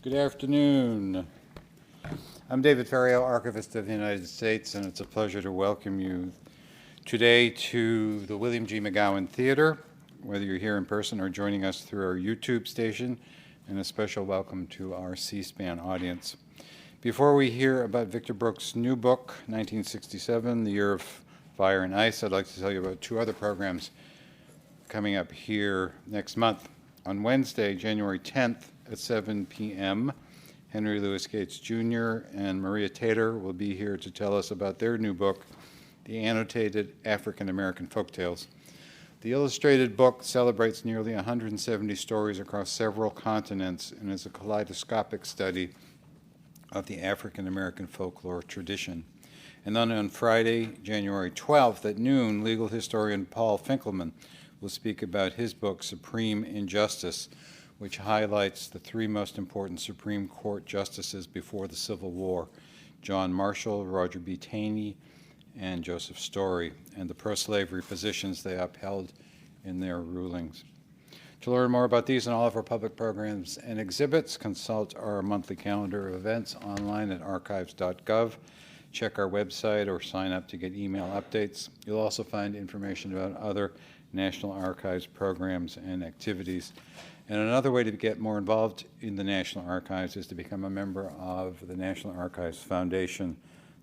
Good afternoon. I'm David Ferriero, Archivist of the United States, and it's a pleasure to welcome you today to the William G. McGowan Theater, whether you're here in person or joining us through our YouTube station, and a special welcome to our C-SPAN audience. Before we hear about Victor Brooks' new book, 1967, The Year of Fire and Ice, I'd like to tell you about two other programs coming up here next month. On Wednesday, January 10th at 7 p.m., Henry Louis Gates Jr. and Maria Tater will be here to tell us about their new book, The Annotated African American Folktales. The illustrated book celebrates nearly 170 stories across several continents and is a kaleidoscopic study of the African American folklore tradition. And then on Friday, January 12th at noon, legal historian Paul Finkelman will speak about his book, Supreme Injustice, which highlights the three most important Supreme Court justices before the Civil War, John Marshall, Roger B. Taney, and Joseph Story, and the pro-slavery positions they upheld in their rulings. To learn more about these and all of our public programs and exhibits, consult our monthly calendar of events online at archives.gov. Check our website or sign up to get email updates. You'll also find information about other National Archives programs and activities. And another way to get more involved in the National Archives is to become a member of the National Archives Foundation.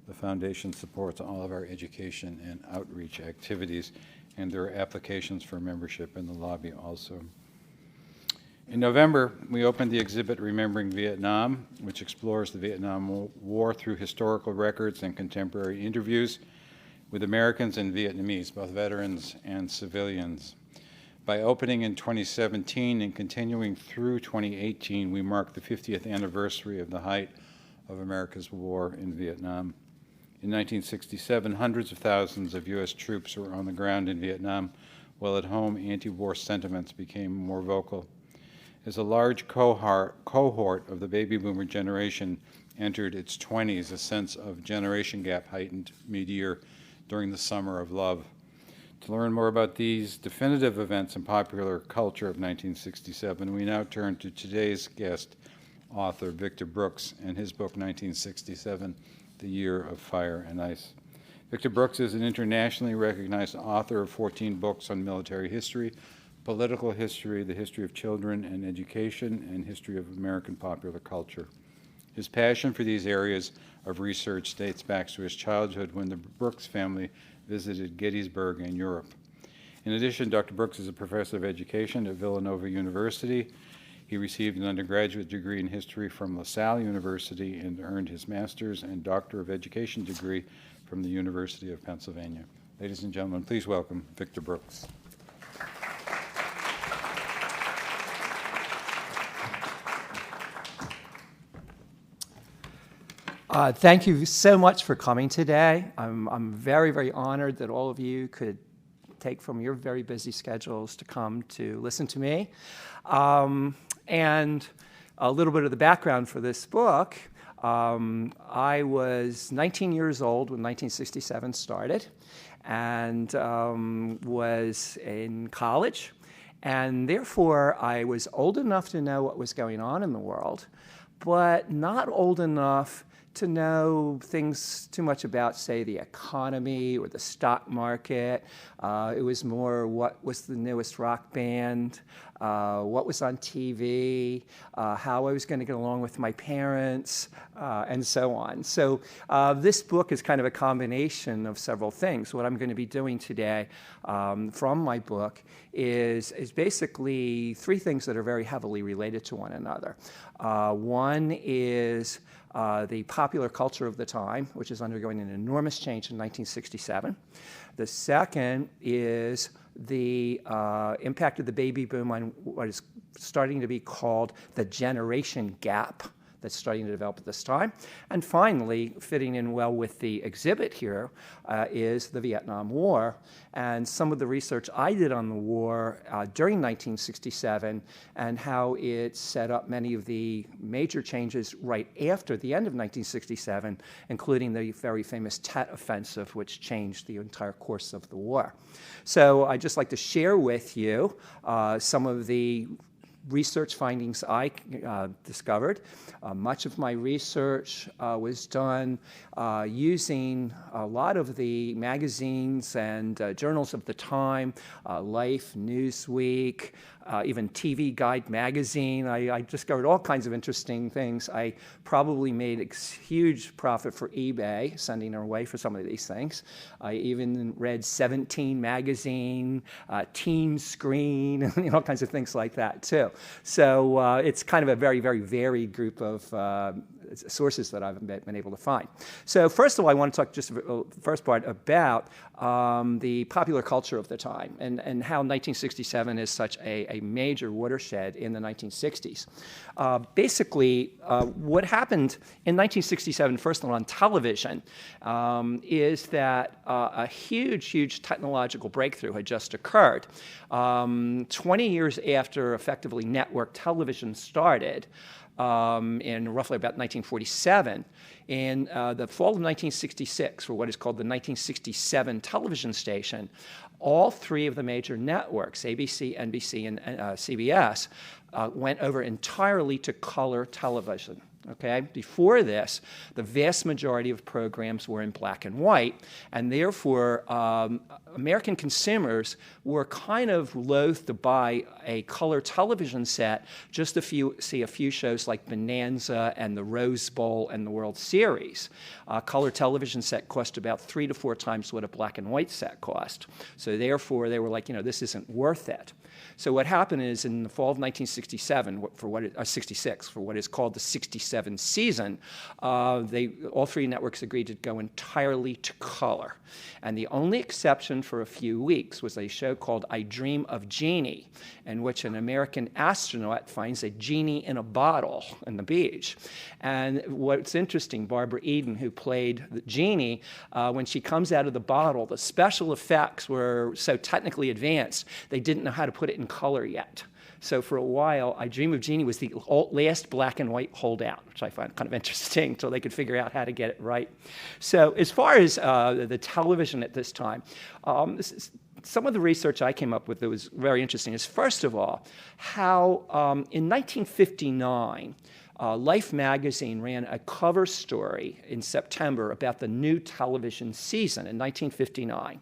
The foundation supports all of our education and outreach activities, and there are applications for membership in the lobby also. In November, we opened the exhibit Remembering Vietnam, which explores the Vietnam War through historical records and contemporary interviews with Americans and Vietnamese, both veterans and civilians. By opening in 2017 and continuing through 2018, we marked the 50th anniversary of the height of America's war in Vietnam. In 1967, hundreds of thousands of U.S. troops were on the ground in Vietnam, while at home anti-war sentiments became more vocal. As a large cohort of the baby boomer generation entered its 20s, a sense of generation gap heightened mid-year during the Summer of Love. To learn more about these definitive events in popular culture of 1967, we now turn to today's guest, author Victor Brooks, and his book, 1967, The Year of Fire and Ice. Victor Brooks is an internationally recognized author of 14 books on military history, political history, the history of children and education, and history of American popular culture. His passion for these areas of research dates back to his childhood when the Brooks family visited Gettysburg and Europe. In addition, Dr. Brooks is a professor of education at Villanova University. He received an undergraduate degree in history from LaSalle University and earned his master's and doctor of education degree from the University of Pennsylvania. Ladies and gentlemen, please welcome Victor Brooks. Thank you so much for coming today. I'm very, very honored that all of you could take from your very busy schedules to come to listen to me. And a little bit of the background for this book. I was 19 years old when 1967 started and was in college. And therefore, I was old enough to know what was going on in the world, but not old enough to know things too much about, say, the economy or the stock market. It was more what was the newest rock band, what was on TV, how I was going to get along with my parents, and so on. So this book is kind of a combination of several things. What I'm going to be doing today from my book is basically three things that are very heavily related to one another. One is the popular culture of the time, which is undergoing an enormous change in 1967. The second is the impact of the baby boom on what is starting to be called the generation gap that's starting to develop at this time. And finally, fitting in well with the exhibit here, is the Vietnam War and some of the research I did on the war during 1967 and how it set up many of the major changes right after the end of 1967, including the very famous Tet Offensive, which changed the entire course of the war. So I'd just like to share with you some of the research findings I discovered. Much of my research was done using a lot of the magazines and journals of the time, Life, Newsweek, even TV Guide magazine. I discovered all kinds of interesting things. I probably made a huge profit for eBay, sending her away for some of these things. I even read 17 magazine, Teen Screen, and all kinds of things like that too. So it's kind of a very, very varied group of sources that I've been able to find. So first of all, I want to talk just the first part about the popular culture of the time and how 1967 is such a major watershed in the 1960s. Basically, what happened in 1967, first of all on television, is that a huge, huge technological breakthrough had just occurred. 20 years after effectively network television started, in roughly about 1947. In the fall of 1966, for what is called the 1967 television station, all three of the major networks, ABC, NBC, and CBS, went over entirely to color television. Okay? Before this, the vast majority of programs were in black and white, and therefore American consumers were kind of loath to buy a color television set just to see a few shows like Bonanza and the Rose Bowl and the World Series. A color television set cost about 3 to 4 times what a black and white set cost. So therefore, they were like, this isn't worth it. So what happened is in the fall of 1967, 66, for what is called the 67 season, all three networks agreed to go entirely to color. And the only exception for a few weeks was a show called I Dream of Jeannie, in which an American astronaut finds a genie in a bottle on the beach. And what's interesting, Barbara Eden, who played the genie, when she comes out of the bottle, the special effects were so technically advanced, they didn't know how to put it in color yet. So for a while, I Dream of Jeannie was the last black and white holdout, which I find kind of interesting, until they could figure out how to get it right. So as far as the television at this time, some of the research I came up with that was very interesting is, first of all, how in 1959, Life magazine ran a cover story in September about the new television season in 1959.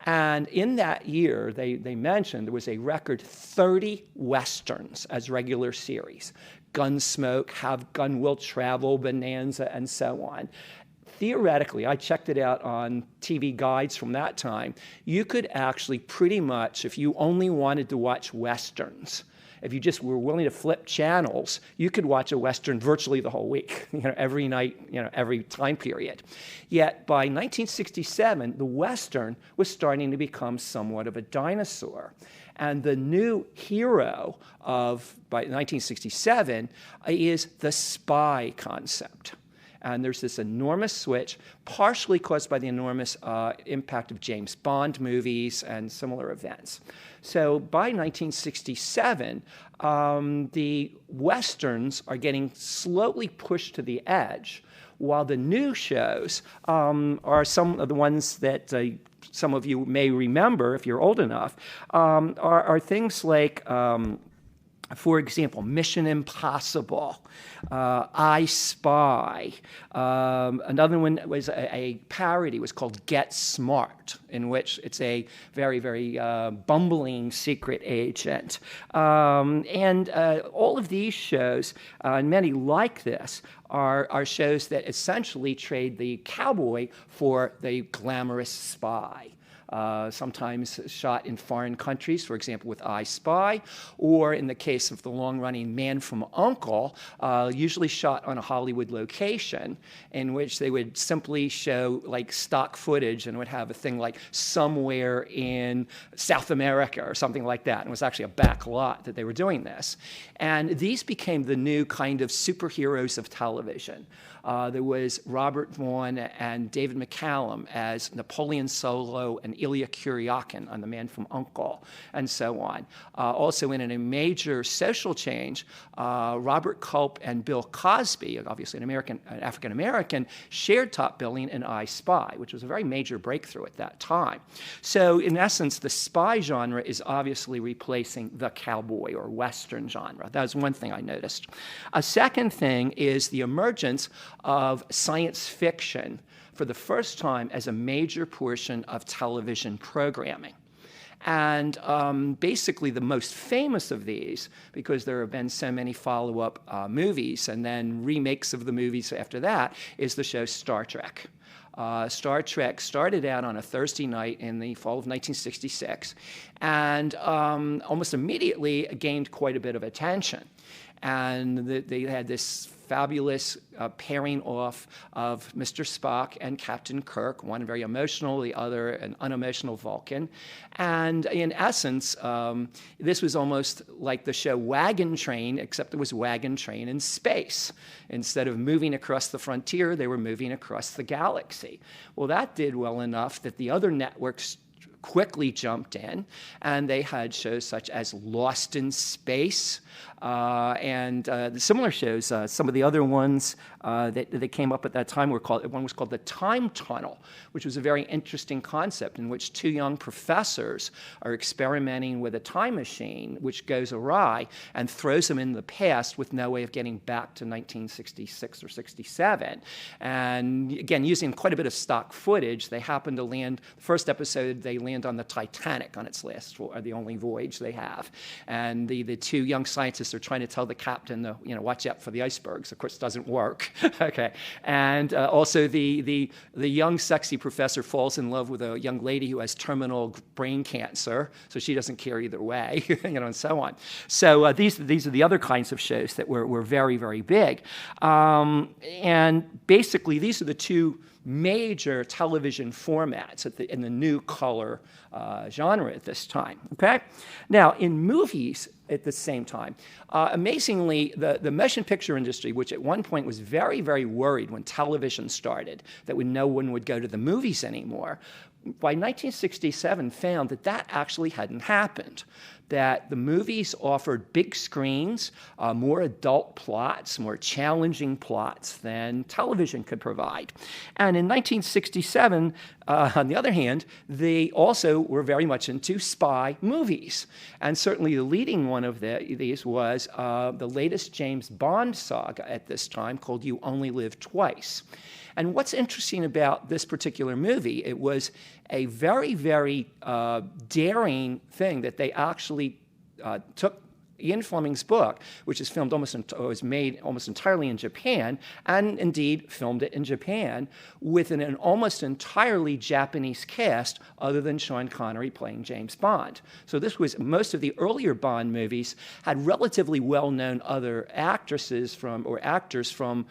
And in that year, they mentioned there was a record 30 Westerns as regular series. Gunsmoke, Have Gun Will Travel, Bonanza, and so on. Theoretically, I checked it out on TV guides from that time, you could actually pretty much, if you only wanted to watch Westerns, if you just were willing to flip channels, you could watch a Western virtually the whole week, every night, every time period. Yet by 1967, the Western was starting to become somewhat of a dinosaur. And the new hero by 1967 is the spy concept. And there's this enormous switch, partially caused by the enormous impact of James Bond movies and similar events. So by 1967, the Westerns are getting slowly pushed to the edge, while the new shows are some of the ones that some of you may remember, if you're old enough, are things like, for example, Mission Impossible, I Spy. Another one was a parody, was called Get Smart, in which it's a very, very bumbling secret agent. And all of these shows, and many like this, are shows that essentially trade the cowboy for the glamorous spy. Sometimes shot in foreign countries, for example, with I Spy, or in the case of the long-running Man from U.N.C.L.E., usually shot on a Hollywood location, in which they would simply show like stock footage and would have a thing like somewhere in South America or something like that. And it was actually a back lot that they were doing this. And these became the new kind of superheroes of television. There was Robert Vaughn and David McCallum as Napoleon Solo and Ilya Kuryakin on The Man from U.N.C.L.E. and so on. Also in a major social change, Robert Culp and Bill Cosby, obviously an African-American, shared top billing in I Spy, which was a very major breakthrough at that time. So in essence, the spy genre is obviously replacing the cowboy or Western genre. That was one thing I noticed. A second thing is the emergence of science fiction for the first time as a major portion of television programming. And basically the most famous of these, because there have been so many follow-up movies and then remakes of the movies after that, is the show Star Trek. Star Trek started out on a Thursday night in the fall of 1966 and almost immediately gained quite a bit of attention. And they had this fabulous pairing off of Mr. Spock and Captain Kirk, one very emotional, the other an unemotional Vulcan. And in essence, this was almost like the show Wagon Train, except it was Wagon Train in space. Instead of moving across the frontier, they were moving across the galaxy. Well, that did well enough that the other networks quickly jumped in, and they had shows such as Lost in Space, and the similar shows. Some of the other ones that came up at that time one was called The Time Tunnel, which was a very interesting concept in which two young professors are experimenting with a time machine which goes awry and throws them in the past with no way of getting back to 1966 or 67. And again, using quite a bit of stock footage, they happen to land, the first episode, they land on the Titanic on its last, or the only voyage they have. And the two young scientists are trying to tell the captain, watch out for the icebergs. Of course, it doesn't work. Okay. And also the young sexy professor falls in love with a young lady who has terminal brain cancer, so she doesn't care either way, and so on. So these are the other kinds of shows that were very, very big. And basically, these are the two major television formats in the new color genre at this time. Okay? Now, in movies at the same time, amazingly, the motion picture industry, which at one point was very, very worried when television started that no one would go to the movies anymore, by 1967 found that actually hadn't happened. That the movies offered big screens, more adult plots, more challenging plots than television could provide. And in 1967, on the other hand, they also were very much into spy movies. And certainly the leading one of these was the latest James Bond saga at this time called You Only Live Twice. And what's interesting about this particular movie, it was a very, very daring thing that they actually took Ian Fleming's book, which is was made almost entirely in Japan, and indeed filmed it in Japan, with an almost entirely Japanese cast other than Sean Connery playing James Bond. So most of the earlier Bond movies had relatively well-known other actors from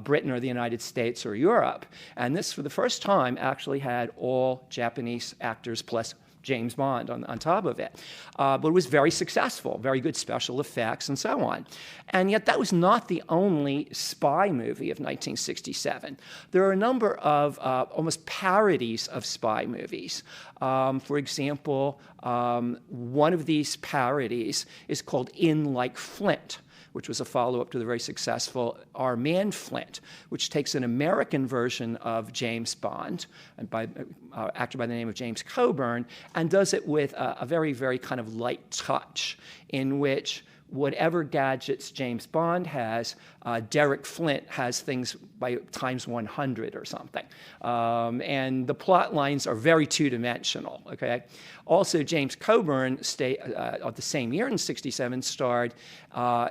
Britain or the United States or Europe. And this, for the first time, actually had all Japanese actors plus James Bond on top of it. But it was very successful, very good special effects and so on. And yet that was not the only spy movie of 1967. There are a number of almost parodies of spy movies. For example, one of these parodies is called In Like Flint, which was a follow-up to the very successful Our Man Flint, which takes an American version of James Bond, and by actor by the name of James Coburn, and does it with a very, very kind of light touch, in which whatever gadgets James Bond has, Derek Flint has things by times 100 or something. And the plot lines are very two-dimensional, okay? Also, James Coburn, of the same year in 67, starred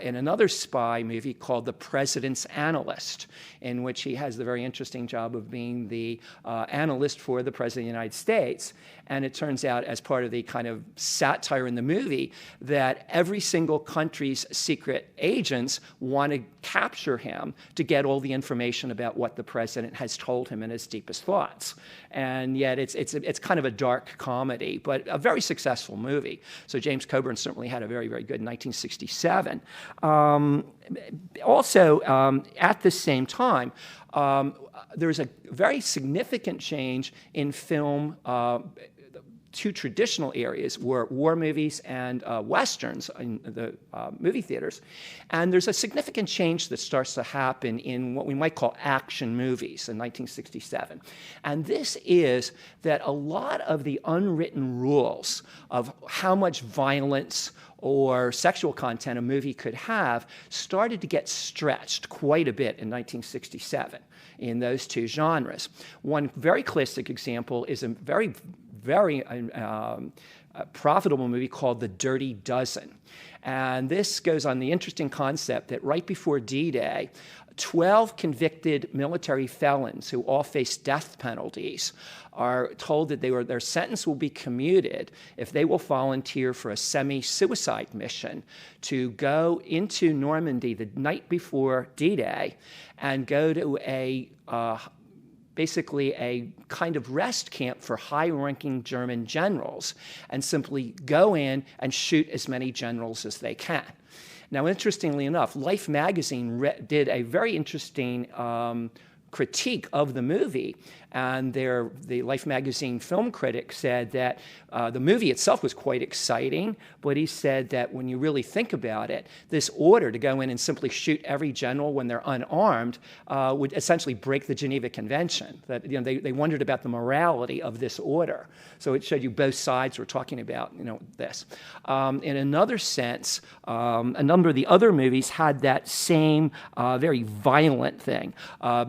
in another spy movie called The President's Analyst, in which he has the very interesting job of being the analyst for the President of the United States. And it turns out, as part of the kind of satire in the movie, that every single country's secret agents want to capture him to get all the information about what the president has told him in his deepest thoughts. And yet it's kind of a dark comedy, but a very successful movie. So James Coburn certainly had a very, very good 1967. Also, at the same time, there's a very significant change in film two traditional areas were war movies and westerns in the movie theaters. And there's a significant change that starts to happen in what we might call action movies in 1967. And this is that a lot of the unwritten rules of how much violence or sexual content a movie could have started to get stretched quite a bit in 1967 in those two genres. One very classic example is a very profitable movie called The Dirty Dozen. And this goes on the interesting concept that right before D-Day, 12 convicted military felons who all face death penalties are told that their sentence will be commuted if they will volunteer for a semi-suicide mission to go into Normandy the night before D-Day and go to basically a kind of rest camp for high-ranking German generals and simply go in and shoot as many generals as they can. Now, interestingly enough, Life magazine did a very interesting critique of the movie, and the Life magazine film critic said that the movie itself was quite exciting, but he said that when you really think about it, this order to go in and simply shoot every general when they're unarmed would essentially break the Geneva Convention. That they wondered about the morality of this order. So it showed you both sides were talking about this. In another sense, a number of the other movies had that same very violent thing.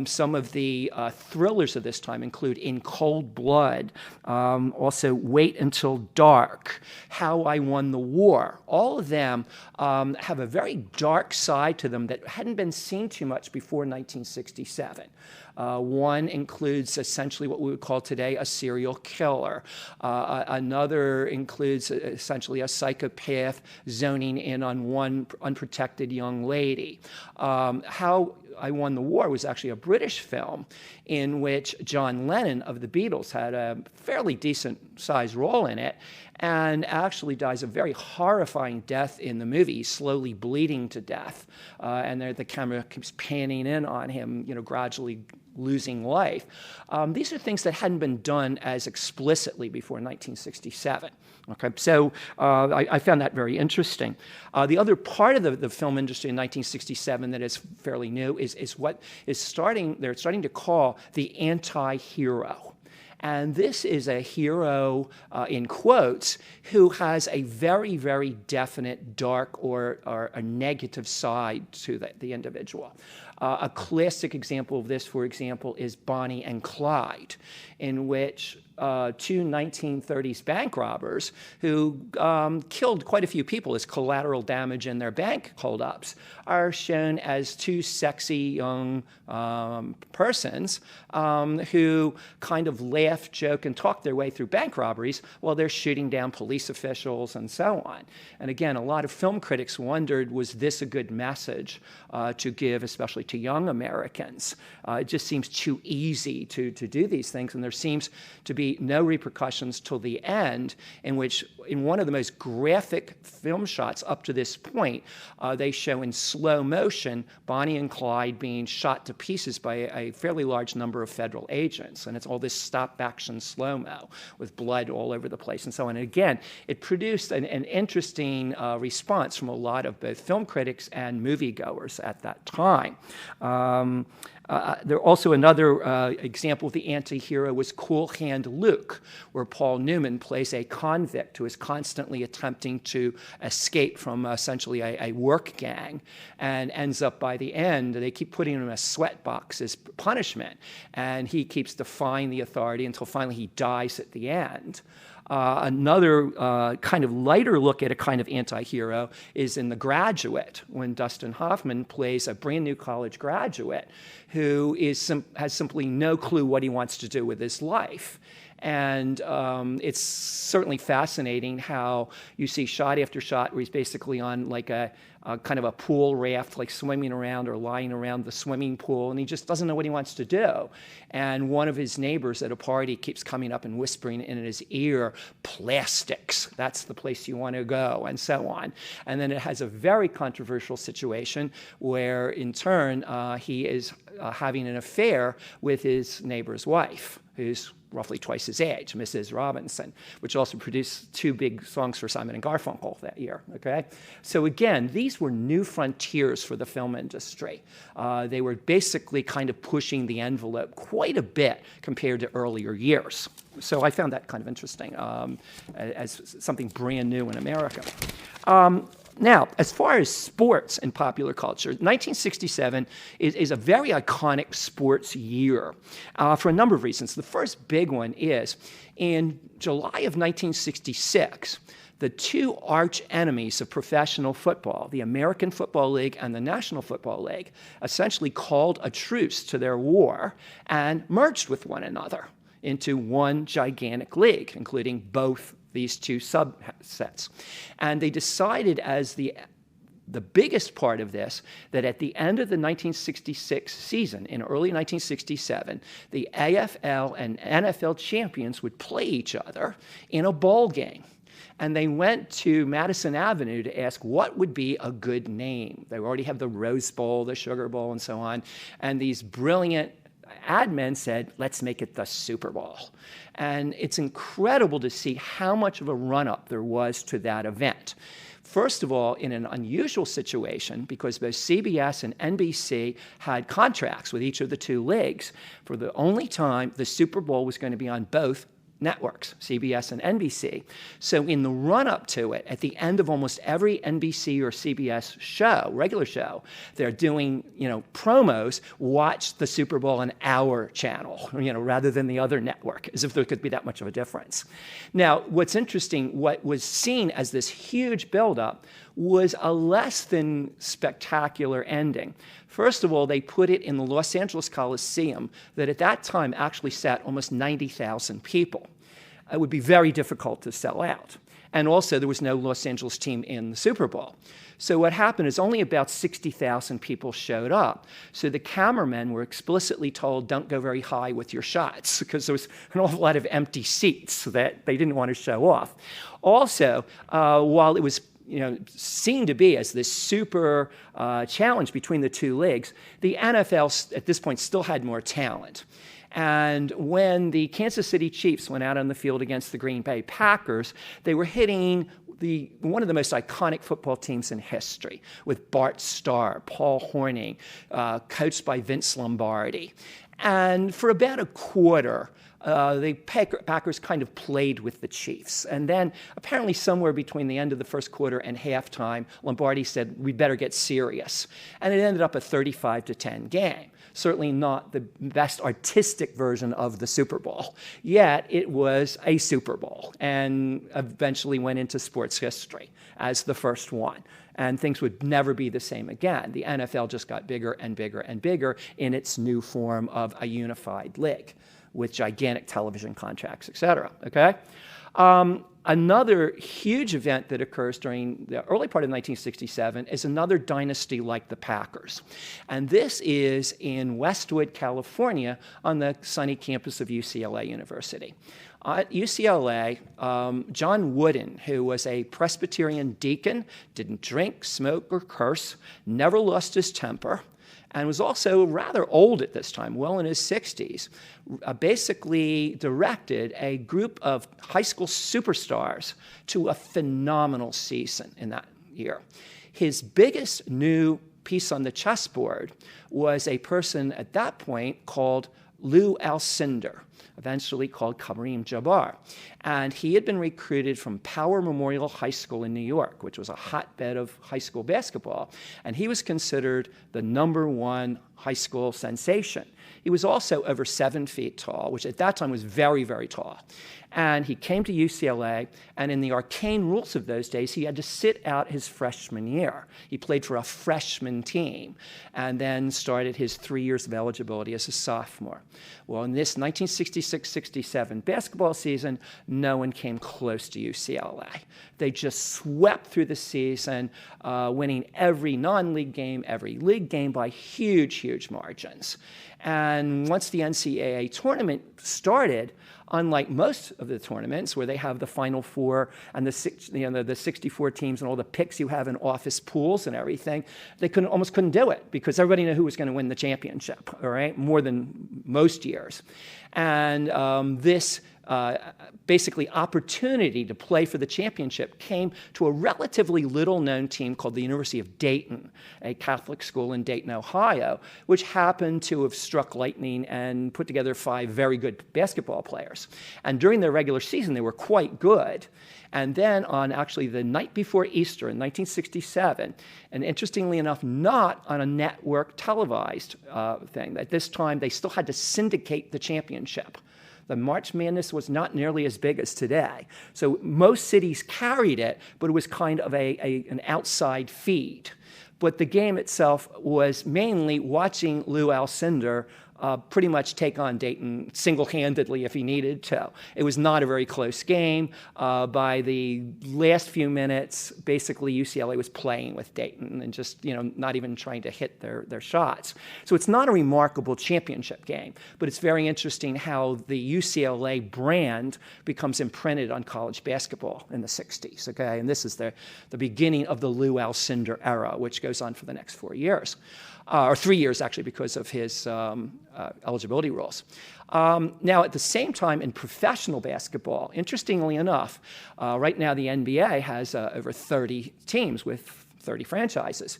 Some of the thrillers of this time include In Cold Blood, also Wait Until Dark, How I Won the War. All of them have a very dark side to them that hadn't been seen too much before 1967. One includes essentially what we would call today a serial killer. Another includes essentially a psychopath zoning in on one unprotected young lady. How I Won the War was actually a British film in which John Lennon of the Beatles had a fairly decent-sized role in it and actually dies a very horrifying death in the movie. He's slowly bleeding to death, and the camera keeps panning in on him, gradually losing life. These are things that hadn't been done as explicitly before 1967. Okay, so I found that very interesting. The other part of the film industry in 1967 that is fairly new is what they're starting to call the anti-hero. And this is a hero, in quotes, who has a very, very definite dark or a negative side to the individual. A classic example of this, for example, is Bonnie and Clyde, in which two 1930s bank robbers who killed quite a few people as collateral damage in their bank holdups are shown as two sexy young persons who kind of laugh, joke, and talk their way through bank robberies while they're shooting down police officials and so on. And again, a lot of film critics wondered, was this a good message to give, especially to young Americans? It just seems too easy to do these things, and there seems to be no repercussions till the end, in which, in one of the most graphic film shots up to this point, they show in slow motion Bonnie and Clyde being shot to pieces by a fairly large number of federal agents. And it's all this stop-action slow-mo with blood all over the place and so on. And again, it produced an interesting response from a lot of both film critics and moviegoers at that time. There also another example of the anti-hero was Cool Hand Luke, where Paul Newman plays a convict who is constantly attempting to escape from essentially a work gang and ends up by the end, they keep putting him in a sweatbox as punishment, and he keeps defying the authority until finally he dies at the end. Another kind of lighter look at a kind of anti-hero is in The Graduate, when Dustin Hoffman plays a brand new college graduate who has simply no clue what he wants to do with his life. And it's certainly fascinating how you see shot after shot where he's basically on like a kind of a pool raft, like swimming around or lying around the swimming pool, and he just doesn't know what he wants to do. And one of his neighbors at a party keeps coming up and whispering in his ear, "Plastics, that's the place you want to go," and so on. And then it has a very controversial situation where, in turn, he is having an affair with his neighbor's wife, who's roughly twice his age, Mrs. Robinson, which also produced 2 big songs for Simon and Garfunkel that year, okay? So again, these were new frontiers for the film industry. They were basically kind of pushing the envelope quite a bit compared to earlier years. So I found that kind of interesting as something brand new in America. Now, as far as sports and popular culture, 1967 is a very iconic sports year for a number of reasons. The first big one is in July of 1966, the 2 arch enemies of professional football, the American Football League and the National Football League, essentially called a truce to their war and merged with one another into one gigantic league, including both these 2 subsets. And they decided as the biggest part of this, that at the end of the 1966 season, in early 1967, the AFL and NFL champions would play each other in a ball game. And they went to Madison Avenue to ask what would be a good name. They already have the Rose Bowl, the Sugar Bowl, and so on. And these brilliant ad men said, let's make it the Super Bowl. And it's incredible to see how much of a run-up there was to that event. First of all, in an unusual situation, because both CBS and NBC had contracts with each of the 2 leagues, for the only time the Super Bowl was going to be on both networks, CBS and NBC. So in the run-up to it, at the end of almost every NBC or CBS show, regular show, they're doing, promos, watch the Super Bowl on our channel, rather than the other network, as if there could be that much of a difference. Now, what's interesting, what was seen as this huge buildup was a less than spectacular ending. First of all, they put it in the Los Angeles Coliseum that at that time actually sat almost 90,000 people. It would be very difficult to sell out. And also, there was no Los Angeles team in the Super Bowl. So what happened is only about 60,000 people showed up. So the cameramen were explicitly told, don't go very high with your shots, because there was an awful lot of empty seats that they didn't want to show off. Also, while it was seen to be as this super challenge between the 2 leagues, the NFL at this point still had more talent. And when the Kansas City Chiefs went out on the field against the Green Bay Packers, they were hitting one of the most iconic football teams in history, with Bart Starr, Paul Hornung, coached by Vince Lombardi. And for about a quarter, the Packers kind of played with the Chiefs. And then apparently somewhere between the end of the first quarter and halftime, Lombardi said, we better get serious. And it ended up a 35-10 game. Certainly not the best artistic version of the Super Bowl. Yet it was a Super Bowl and eventually went into sports history as the first one. And things would never be the same again. The NFL just got bigger and bigger and bigger in its new form of a unified league with gigantic television contracts, et cetera, okay? Another huge event that occurs during the early part of 1967 is another dynasty like the Packers. And this is in Westwood, California, on the sunny campus of UCLA University. At UCLA, John Wooden, who was a Presbyterian deacon, didn't drink, smoke, or curse, never lost his temper, and was also rather old at this time, well in his 60s, basically directed a group of high school superstars to a phenomenal season in that year. His biggest new piece on the chessboard was a person at that point called Lou Alcindor, eventually called Kareem Jabbar. And he had been recruited from Power Memorial High School in New York, which was a hotbed of high school basketball. And he was considered the #1 high school sensation. He was also over 7 feet tall, which at that time was very, very tall. And he came to UCLA, and in the arcane rules of those days, he had to sit out his freshman year. He played for a freshman team, and then started his 3 years of eligibility as a sophomore. Well, in this 1966-67 basketball season, no one came close to UCLA. They just swept through the season, winning every non-league game, every league game by huge, huge margins. And once the NCAA tournament started, unlike most of the tournaments where they have the Final Four and the 64 teams and all the picks you have in office pools and everything, they almost couldn't do it because everybody knew who was going to win the championship, all right, more than most years. And this basically opportunity to play for the championship came to a relatively little-known team called the University of Dayton, a Catholic school in Dayton, Ohio, which happened to have struck lightning and put together 5 very good basketball players. And during their regular season, they were quite good. And then on actually the night before Easter in 1967, and interestingly enough, not on a network televised thing. At this time, they still had to syndicate the championship. The March Madness was not nearly as big as today. So most cities carried it, but it was kind of an outside feed. But the game itself was mainly watching Lou Alcindor pretty much take on Dayton single-handedly if he needed to. It was not a very close game. By the last few minutes, basically UCLA was playing with Dayton and just not even trying to hit their shots. So it's not a remarkable championship game, but it's very interesting how the UCLA brand becomes imprinted on college basketball in the 60s. Okay, and this is the beginning of the Lou Alcindor era, which goes on for the next 4 years. Or 3 years, actually, because of his eligibility rules. Now, at the same time, in professional basketball, interestingly enough, right now the NBA has over 30 teams with 30 franchises.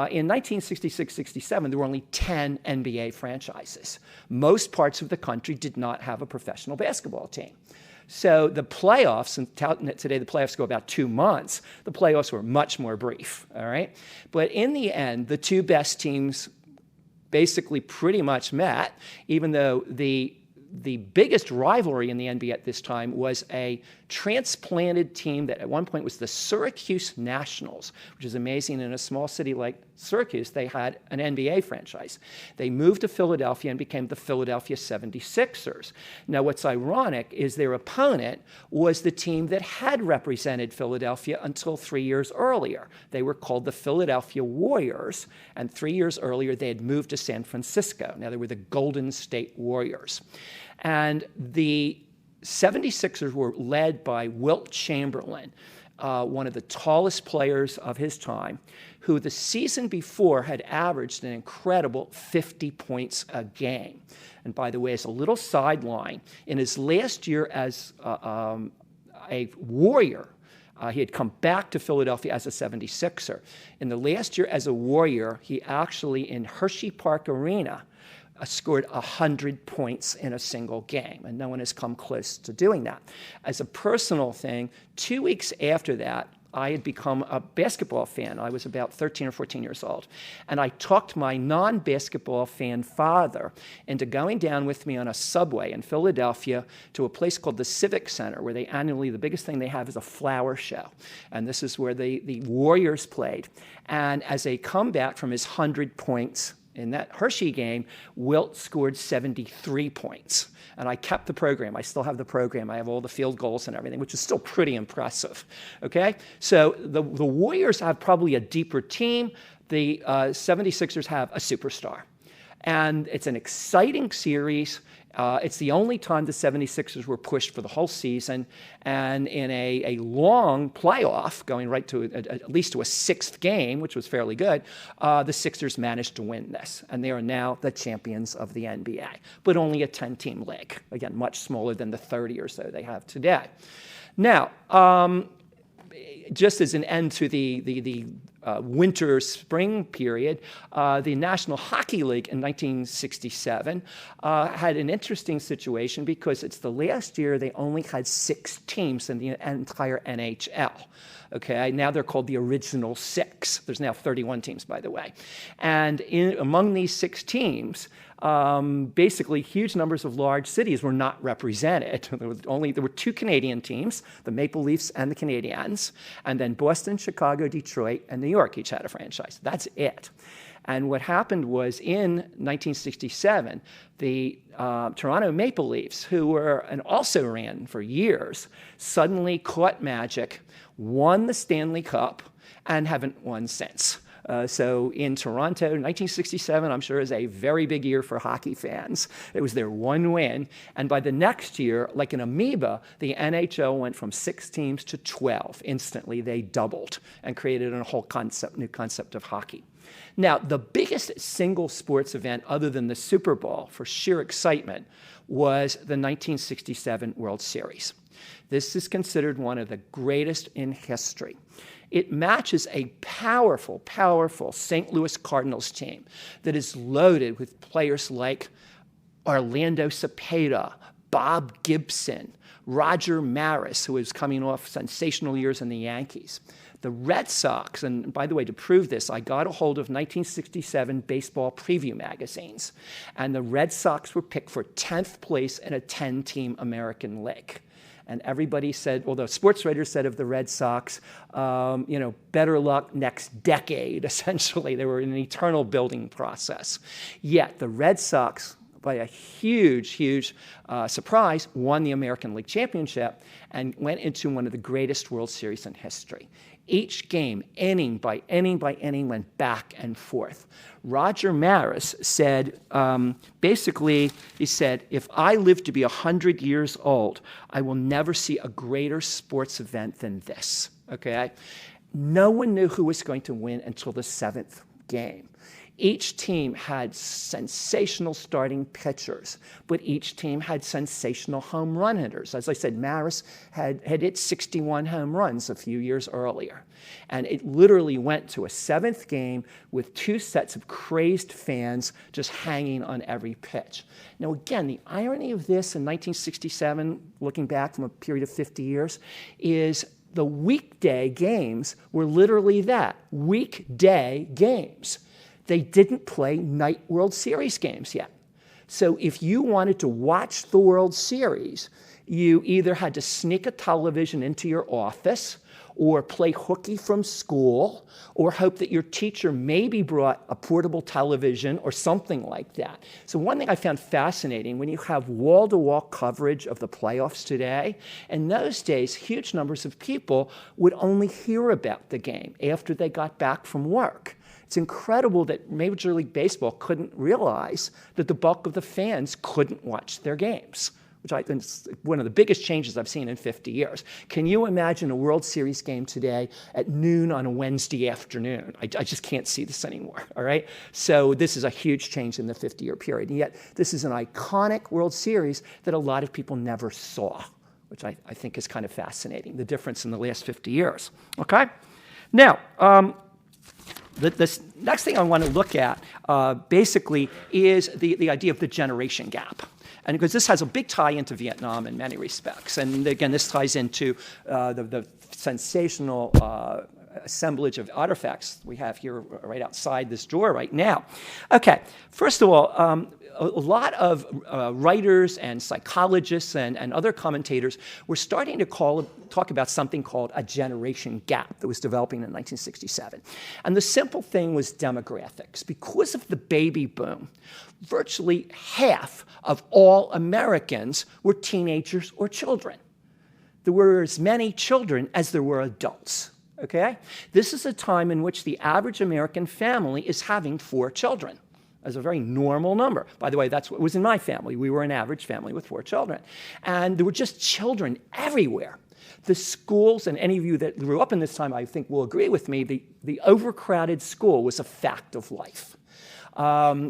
In 1966-67, there were only 10 NBA franchises. Most parts of the country did not have a professional basketball team. So the playoffs, and today the playoffs go about 2 months, the playoffs were much more brief, all right? But in the end, the 2 best teams basically pretty much met, even though the biggest rivalry in the NBA at this time was a transplanted team that at one point was the Syracuse Nationals, which is amazing. In a small city like Syracuse, they had an NBA franchise. They moved to Philadelphia and became the Philadelphia 76ers. Now, what's ironic is their opponent was the team that had represented Philadelphia until 3 years earlier. They were called the Philadelphia Warriors, and 3 years earlier, they had moved to San Francisco. Now, they were the Golden State Warriors. And the 76ers were led by Wilt Chamberlain, one of the tallest players of his time, who the season before had averaged an incredible 50 points a game. And by the way, as a little sideline, in his last year as a Warrior, he had come back to Philadelphia as a 76er. In the last year as a Warrior, he actually, in Hershey Park Arena, scored 100 points in a single game, and no one has come close to doing that. As a personal thing, 2 weeks after that, I had become a basketball fan. I was about 13 or 14 years old. And I talked my non-basketball fan father into going down with me on a subway in Philadelphia to a place called the Civic Center, where they annually, the biggest thing they have is a flower show. And this is where the Warriors played. And as a comeback from his 100 points in that Hershey game, Wilt scored 73 points. And I kept the program. I still have the program. I have all the field goals and everything, which is still pretty impressive. Okay? So the Warriors have probably a deeper team. The 76ers have a superstar. And it's an exciting series. It's the only time the 76ers were pushed for the whole season. And in a long playoff, going right to at least to a 6th game, which was fairly good, the Sixers managed to win this. And they are now the champions of the NBA, but only a 10-team league. Again, much smaller than the 30 or so they have today. Now, just as an end to the winter-spring period, the National Hockey League in 1967 had an interesting situation because it's the last year they only had 6 teams in the entire NHL. Okay, now they're called the Original Six. There's now 31 teams, by the way. And among these 6 teams, basically huge numbers of large cities were not represented. There were 2 Canadian teams, the Maple Leafs and the Canadiens, and then Boston, Chicago, Detroit, and New York each had a franchise. That's it. And what happened was in 1967, the Toronto Maple Leafs, who were and also ran for years, suddenly caught magic, won the Stanley Cup, and haven't won since. So in Toronto, 1967, I'm sure, is a very big year for hockey fans. It was their one win. And by the next year, like an amoeba, the NHL went from 6 teams to 12. Instantly, they doubled and created a whole new concept of hockey. Now, the biggest single sports event other than the Super Bowl for sheer excitement was the 1967 World Series. This is considered one of the greatest in history. It matches a powerful, powerful St. Louis Cardinals team that is loaded with players like Orlando Cepeda, Bob Gibson, Roger Maris, who was coming off sensational years in the Yankees. The Red Sox, and by the way, to prove this, I got a hold of 1967 baseball preview magazines, and the Red Sox were picked for 10th place in a 10-team American League. And everybody said, well, the sports writers said of the Red Sox, better luck next decade, essentially. They were in an eternal building process. Yet the Red Sox, by a huge, huge surprise, won the American League Championship and went into one of the greatest World Series in history. Each game, inning by inning by inning, went back and forth. Roger Maris said, he said, if I live to be 100 years old, I will never see a greater sports event than this, okay? No one knew who was going to win until the 7th game. Each team had sensational starting pitchers, but each team had sensational home run hitters. As I said, Maris had hit 61 home runs a few years earlier. And it literally went to a 7th game with 2 sets of crazed fans just hanging on every pitch. Now, again, the irony of this in 1967, looking back from a period of 50 years, is the weekday games were literally that, weekday games. They didn't play night World Series games yet. So if you wanted to watch the World Series, you either had to sneak a television into your office or play hooky from school or hope that your teacher maybe brought a portable television or something like that. So one thing I found fascinating, when you have wall-to-wall coverage of the playoffs today, in those days, huge numbers of people would only hear about the game after they got back from work. It's incredible that Major League Baseball couldn't realize that the bulk of the fans couldn't watch their games, which I think is one of the biggest changes I've seen in 50 years. Can you imagine a World Series game today at noon on a Wednesday afternoon? I just can't see this anymore, all right? So this is a huge change in the 50-year period. And yet this is an iconic World Series that a lot of people never saw, which I think is kind of fascinating, the difference in the last 50 years, okay? Now, the next thing I want to look at basically is the idea of the generation gap. And because this has a big tie into Vietnam in many respects. And again, this ties into the sensational assemblage of artifacts we have here right outside this door right now. Okay, first of all, a lot of writers and psychologists and other commentators were starting to talk about something called a generation gap that was developing in 1967. And the simple thing was demographics. Because of the baby boom, virtually half of all Americans were teenagers or children. There were as many children as there were adults. Okay? This is a time in which the average American family is having 4 children. As a very normal number. By the way, that's what was in my family. We were an average family with 4 children. And there were just children everywhere. The schools, and any of you that grew up in this time, I think will agree with me, the overcrowded school was a fact of life.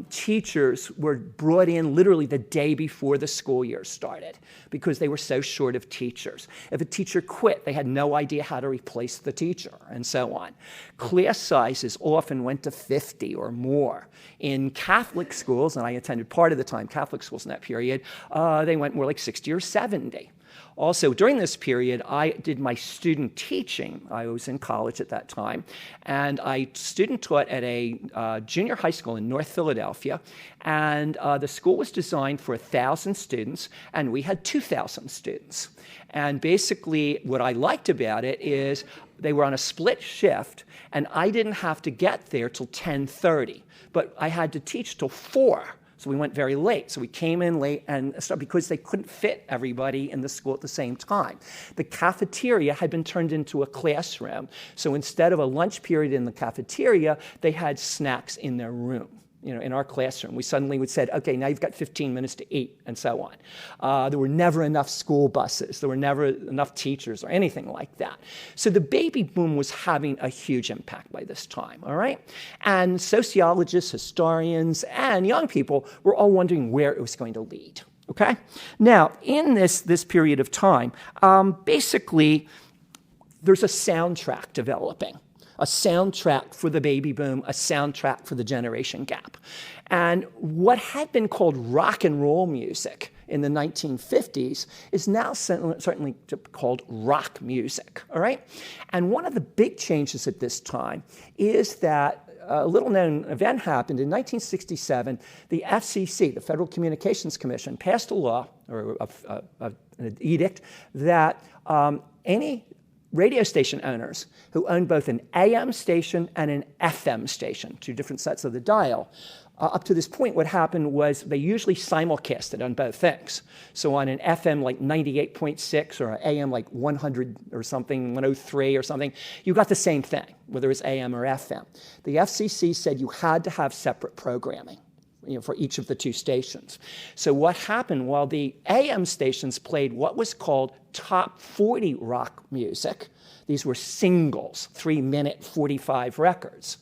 Teachers were brought in literally the day before the school year started because they were so short of teachers. If a teacher quit, they had no idea how to replace the teacher, and so on. Class sizes often went to 50 or more. In Catholic schools, and I attended part of the time Catholic schools in that period, they went more like 60 or 70. Also, during this period, I did my student teaching. I was in college at that time, and I student taught at a junior high school in North Philadelphia, and the school was designed for 1,000 students, and we had 2,000 students. And basically, what I liked about it is they were on a split shift, and I didn't have to get there till 10:30, but I had to teach till 4. So we went very late. So we came in late and because they couldn't fit everybody in the school at the same time. The cafeteria had been turned into a classroom. So instead of a lunch period in the cafeteria, they had snacks in their room. in our classroom. We suddenly would say, okay, now you've got 15 minutes to eat, and so on. There were never enough school buses. There were never enough teachers or anything like that. So the baby boom was having a huge impact by this time, all right? And sociologists, historians, and young people were all wondering where it was going to lead, okay? Now, in this period of time, basically, there's a soundtrack developing. A soundtrack for the baby boom, a soundtrack for the generation gap. And what had been called rock and roll music in the 1950s is now certainly called rock music, all right? And one of the big changes at this time is that a little-known event happened in 1967. The FCC, the Federal Communications Commission, passed a law, or an edict, that any radio station owners who owned both an AM station and an FM station, two different sets of the dial. Up to this point, what happened was they usually simulcasted on both things. So on an FM like 98.6 or an AM like 100 or something, 103 or something, you got the same thing, whether it's AM or FM. The FCC said you had to have separate programming, for each of the two stations. So what happened, while the AM stations played what was called top 40 rock music, these were singles, 3-minute 45 records,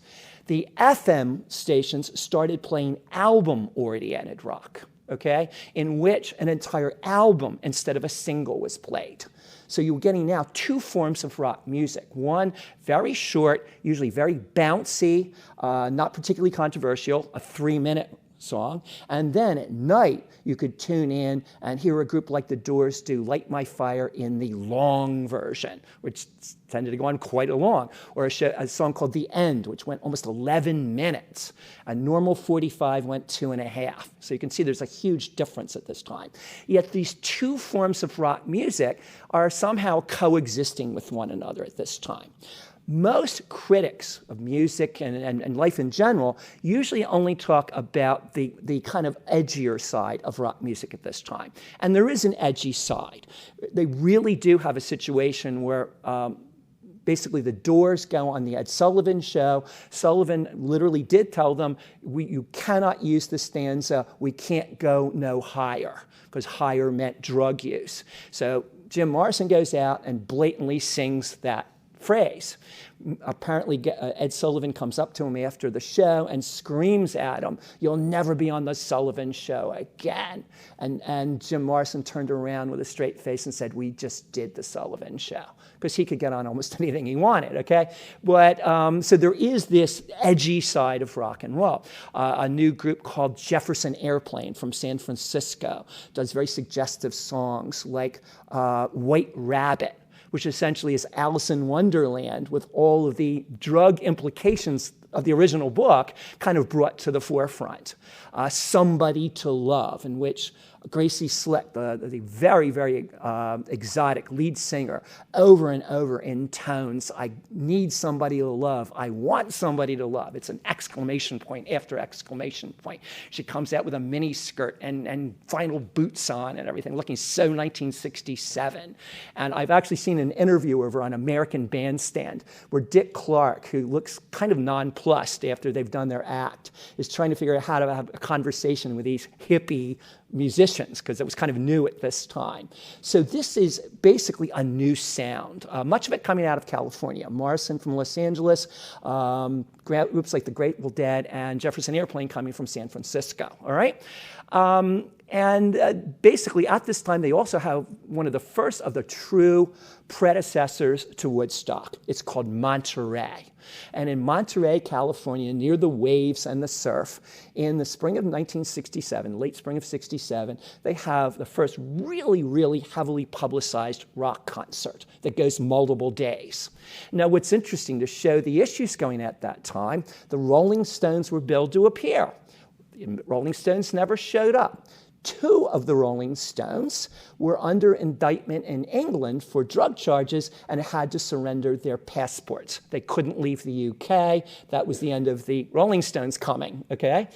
the FM stations started playing album-oriented rock, okay, in which an entire album instead of a single was played. So you're getting now two forms of rock music. One, very short, usually very bouncy, not particularly controversial, a 3-minute song. And then at night, you could tune in and hear a group like The Doors do Light My Fire in the long version, which tended to go on quite long, or a song called The End, which went almost 11 minutes. A normal 45 went 2.5. So you can see there's a huge difference at this time. Yet these two forms of rock music are somehow coexisting with one another at this time. Most critics of music and life in general usually only talk about the kind of edgier side of rock music at this time. And there is an edgy side. They really do have a situation where basically the Doors go on the Ed Sullivan Show. Sullivan literally did tell them, you cannot use the stanza, we can't go no higher, because higher meant drug use. So Jim Morrison goes out and blatantly sings that phrase. Apparently, Ed Sullivan comes up to him after the show and screams at him, "You'll never be on the Sullivan Show again." And Jim Morrison turned around with a straight face and said, "We just did the Sullivan Show," because he could get on almost anything he wanted, okay? But so there is this edgy side of rock and roll. A new group called Jefferson Airplane from San Francisco does very suggestive songs like White Rabbit, which essentially is Alice in Wonderland with all of the drug implications of the original book kind of brought to the forefront. Somebody to Love, in which Gracie Slick, the very, very exotic lead singer, over and over intones, "I need somebody to love. I want somebody to love." It's an exclamation point after exclamation point. She comes out with a mini skirt and vinyl boots on and everything, looking so 1967. And I've actually seen an interview of her on American Bandstand where Dick Clark, who looks kind of nonplussed after they've done their act, is trying to figure out how to have a conversation with these hippie musicians, because it was kind of new at this time. So this is basically a new sound, much of it coming out of California. Morrison from Los Angeles, groups like the Grateful Dead, and Jefferson Airplane coming from San Francisco, all right? Basically, at this time, they also have one of the first of the true predecessors to Woodstock. It's called Monterey. And in Monterey, California, near the waves and the surf, in the spring of 1967, late spring of 67, they have the first really, really heavily publicized rock concert that goes multiple days. Now, what's interesting, to show the issues going at that time, the Rolling Stones were billed to appear. The Rolling Stones never showed up. Two of the Rolling Stones were under indictment in England for drug charges and had to surrender their passports. They couldn't leave the UK. That was the end of the Rolling Stones coming, okay?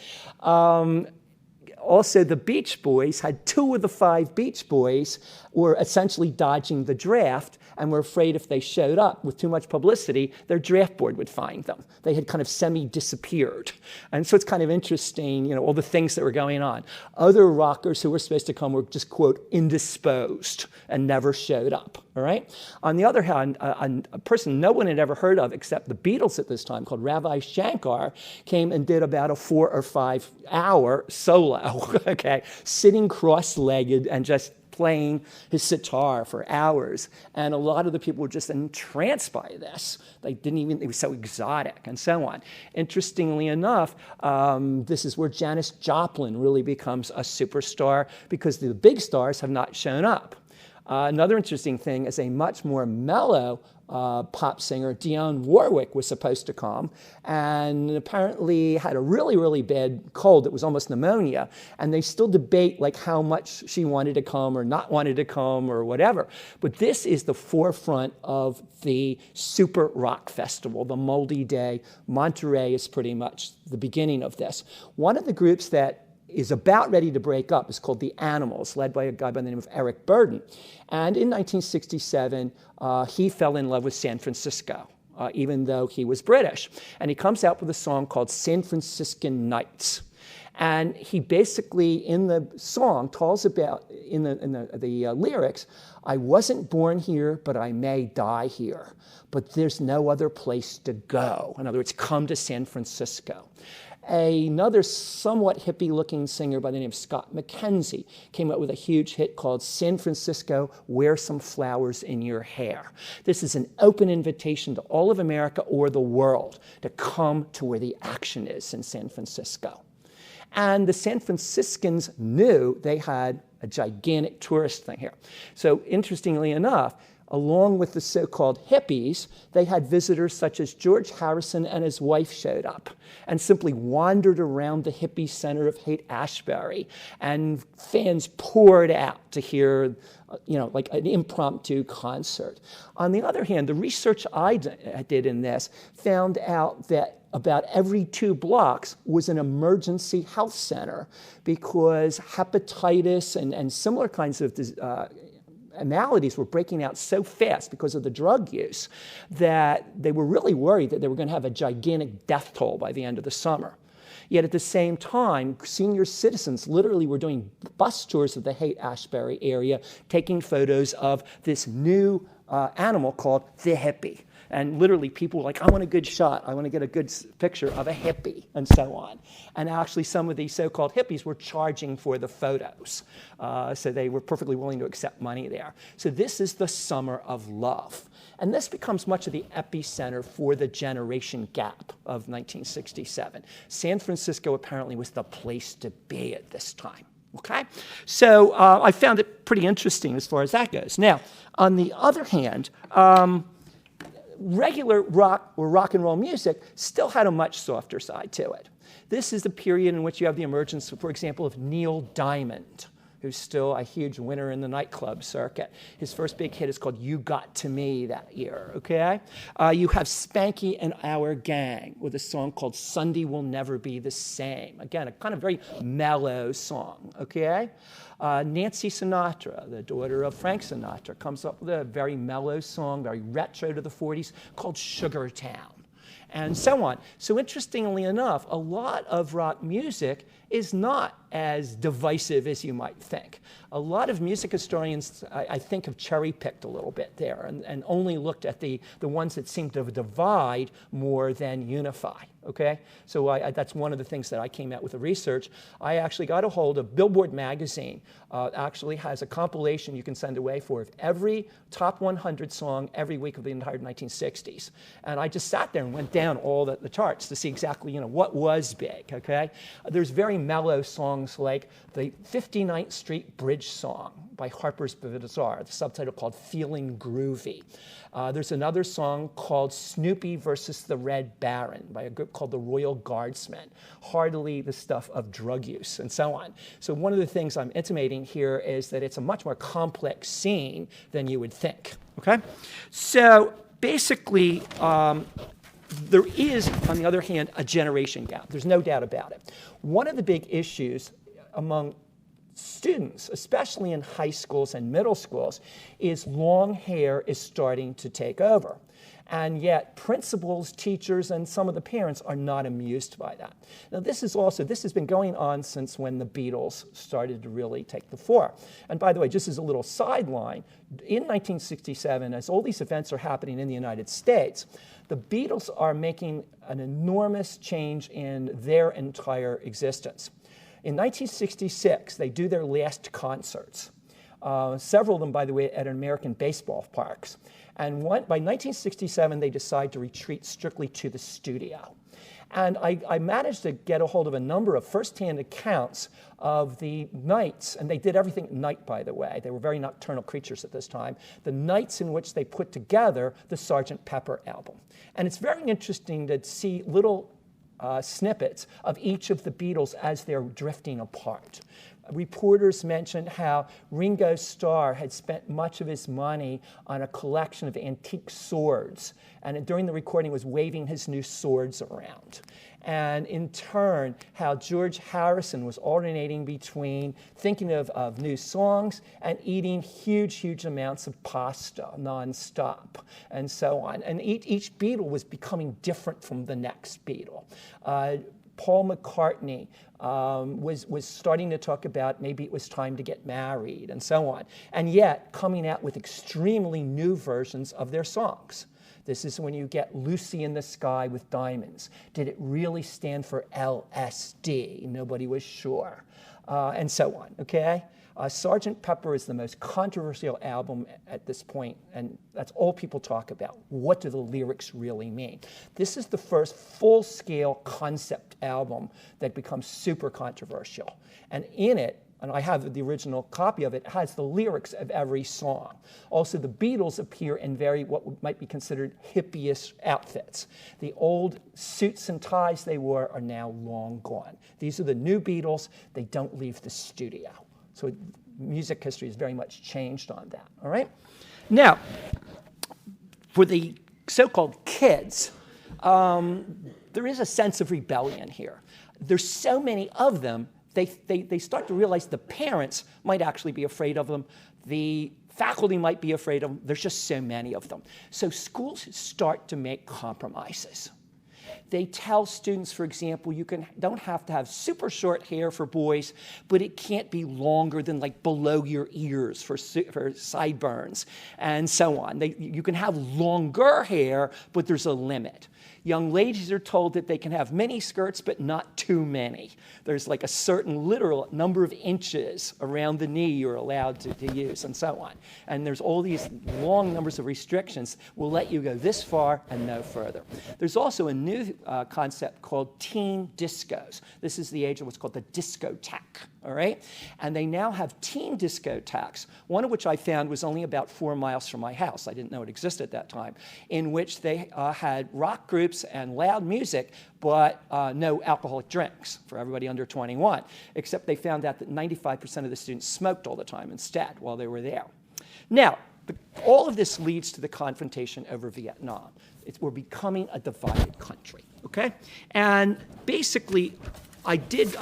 Also, the Beach Boys had 2 of the 5 Beach Boys were essentially dodging the draft and were afraid if they showed up with too much publicity, their draft board would find them. They had kind of semi-disappeared. And so it's kind of interesting, all the things that were going on. Other rockers who were supposed to come were just, quote, indisposed and never showed up, all right? On the other hand, a person no one had ever heard of except the Beatles at this time, called Ravi Shankar, came and did about a 4 or 5 hour solo, okay, sitting cross-legged and just playing his sitar for hours. And a lot of the people were just entranced by this. It was so exotic and so on. Interestingly enough, this is where Janis Joplin really becomes a superstar because the big stars have not shown up. Another interesting thing is a much more mellow pop singer, Dionne Warwick, was supposed to come and apparently had a really, really bad cold that was almost pneumonia. And they still debate like how much she wanted to come or not wanted to come or whatever. But this is the forefront of the super rock festival, the Moldy Day. Monterey is pretty much the beginning of this. One of the groups that is about ready to break up is called the Animals, led by a guy by the name of Eric Burdon. And in 1967, he fell in love with San Francisco, even though he was British. And he comes out with a song called San Franciscan Nights. And he basically, in the song, tells about, in the lyrics, I wasn't born here, but I may die here. But there's no other place to go. In other words, come to San Francisco. Another somewhat hippie-looking singer by the name of Scott McKenzie came up with a huge hit called San Francisco, Wear Some Flowers in Your Hair. This is an open invitation to all of America or the world to come to where the action is in San Francisco. And the San Franciscans knew they had a gigantic tourist thing here. So interestingly enough, along with the so-called hippies, they had visitors such as George Harrison and his wife showed up and simply wandered around the hippie center of Haight-Ashbury, and fans poured out to hear, like an impromptu concert. On the other hand, the research I did in this found out that about every 2 blocks was an emergency health center because hepatitis and similar kinds of maladies were breaking out so fast because of the drug use that they were really worried that they were going to have a gigantic death toll by the end of the summer. Yet at the same time, senior citizens literally were doing bus tours of the Haight-Ashbury area, taking photos of this new animal called the hippie. And literally people were like, I want a good shot. I want to get a good picture of a hippie, and so on. And actually some of these so-called hippies were charging for the photos. So they were perfectly willing to accept money there. So this is the summer of love. And this becomes much of the epicenter for the generation gap of 1967. San Francisco apparently was the place to be at this time. Okay? So I found it pretty interesting as far as that goes. Now, on the other hand, regular rock or rock and roll music still had a much softer side to it. This is the period in which you have the emergence, for example, of Neil Diamond, who's still a huge winner in the nightclub circuit. His first big hit is called You Got to Me that year, okay? You have Spanky and Our Gang with a song called Sunday Will Never Be the Same. Again, a kind of very mellow song, okay? Nancy Sinatra, the daughter of Frank Sinatra, comes up with a very mellow song, very retro to the 40s, called Sugar Town, and so on. So interestingly enough, a lot of rock music is not as divisive as you might think. A lot of music historians, I think, have cherry-picked a little bit there and only looked at the ones that seem to divide more than unify, okay? So that's one of the things that I came out with the research. I actually got a hold of Billboard magazine, actually has a compilation you can send away for every top 100 song every week of the entire 1960s. And I just sat there and went down all the charts to see exactly, what was big, okay? There's very mellow songs like the 59th Street Bridge song by Harper's Bazaar, the subtitle called Feeling Groovy. There's another song called Snoopy versus the Red Baron by a group called the Royal Guardsmen, hardly the stuff of drug use and so on. So one of the things I'm intimating here is that it's a much more complex scene than you would think, okay? So basically, there is, on the other hand, a generation gap. There's no doubt about it. One of the big issues among students, especially in high schools and middle schools, is long hair is starting to take over. And yet principals, teachers, and some of the parents are not amused by that. Now this has been going on since when the Beatles started to really take the fore. And by the way, just as a little sideline, in 1967, as all these events are happening in the United States, the Beatles are making an enormous change in their entire existence. In 1966, they do their last concerts. Several of them, by the way, at American baseball parks. And by 1967, they decide to retreat strictly to the studio. And I managed to get a hold of a number of firsthand accounts of the nights, and they did everything at night, by the way. They were very nocturnal creatures at this time. The nights in which they put together the Sgt. Pepper album. And it's very interesting to see little snippets of each of the Beatles as they're drifting apart. Reporters mentioned how Ringo Starr had spent much of his money on a collection of antique swords, and during the recording was waving his new swords around. And in turn, how George Harrison was alternating between thinking of new songs and eating huge amounts of pasta nonstop, and so on. And each Beatle was becoming different from the next Beatle. Paul McCartney was starting to talk about maybe it was time to get married and so on, and yet coming out with extremely new versions of their songs. This is when you get Lucy in the Sky with Diamonds. Did it really stand for LSD? Nobody was sure, and so on, okay? Sgt. Pepper is the most controversial album at this point, and that's all people talk about. What do the lyrics really mean? This is the first full-scale concept album that becomes super controversial. And in it, and I have the original copy of it, has the lyrics of every song. Also, the Beatles appear in very, what might be considered hippie-ish outfits. The old suits and ties they wore are now long gone. These are the new Beatles. They don't leave the studio. So music history has very much changed on that, all right? Now, for the so-called kids, there is a sense of rebellion here. There's so many of them, they start to realize the parents might actually be afraid of them. The faculty might be afraid of them. There's just so many of them. So schools start to make compromises. They tell students, for example, you don't have to have super short hair for boys, but it can't be longer than like below your ears for sideburns, and so on. You can have longer hair, but there's a limit. Young ladies are told that they can have mini skirts, but not too many. There's like a certain literal number of inches around the knee you're allowed to use, and so on. And there's all these long numbers of restrictions. We'll let you go this far and no further. There's also a new concept called teen discos. This is the age of what's called the discotheque, all right? And they now have teen discotheques, one of which I found was only about 4 miles from my house. I didn't know it existed at that time, in which they had rock groups and loud music, but no alcoholic drinks for everybody under 21, except they found out that 95% of the students smoked all the time instead while they were there. Now, all of this leads to the confrontation over Vietnam. We're becoming a divided country, okay? And basically, I did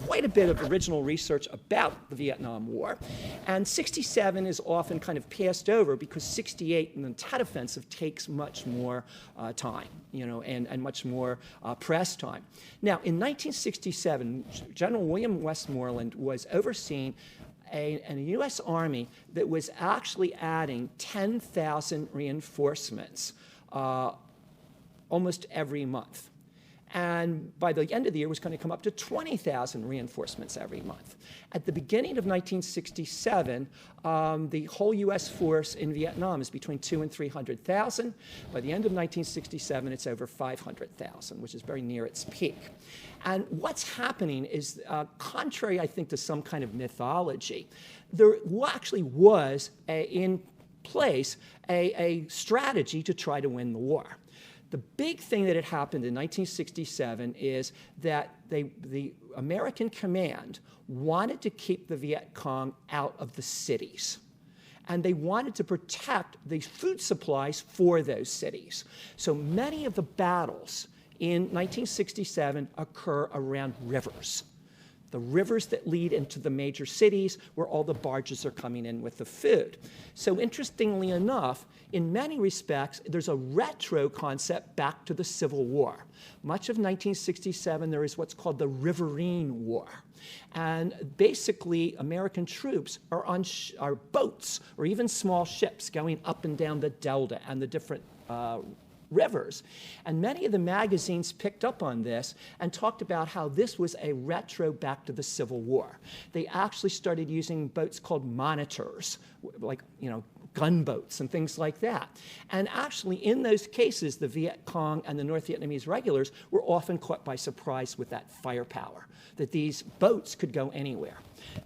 quite a bit of original research about the Vietnam War, and 67 is often kind of passed over because 68 and the Tet Offensive takes much more time, and much more press time. Now, in 1967, General William Westmoreland was overseeing a U.S. Army that was actually adding 10,000 reinforcements almost every month. And by the end of the year, it was going to come up to 20,000 reinforcements every month. At the beginning of 1967, the whole U.S. force in Vietnam is between 200,000 and 300,000. By the end of 1967, it's over 500,000, which is very near its peak. And what's happening is, contrary, I think, to some kind of mythology, there actually was in place a strategy to try to win the war. The big thing that had happened in 1967 is that the American command wanted to keep the Viet Cong out of the cities. And they wanted to protect the food supplies for those cities. So many of the battles in 1967 occur around rivers. the rivers that lead into the major cities where all the barges are coming in with the food. So interestingly enough, in many respects, there's a retro concept back to the Civil War. Much of 1967, there is what's called the Riverine War. And basically, American troops are on boats or even small ships going up and down the delta and the different rivers. And many of the magazines picked up on this and talked about how this was a retro back to the Civil War. They actually started using boats called monitors, like, gunboats and things like that. And actually, in those cases, the Viet Cong and the North Vietnamese regulars were often caught by surprise with that firepower, that these boats could go anywhere.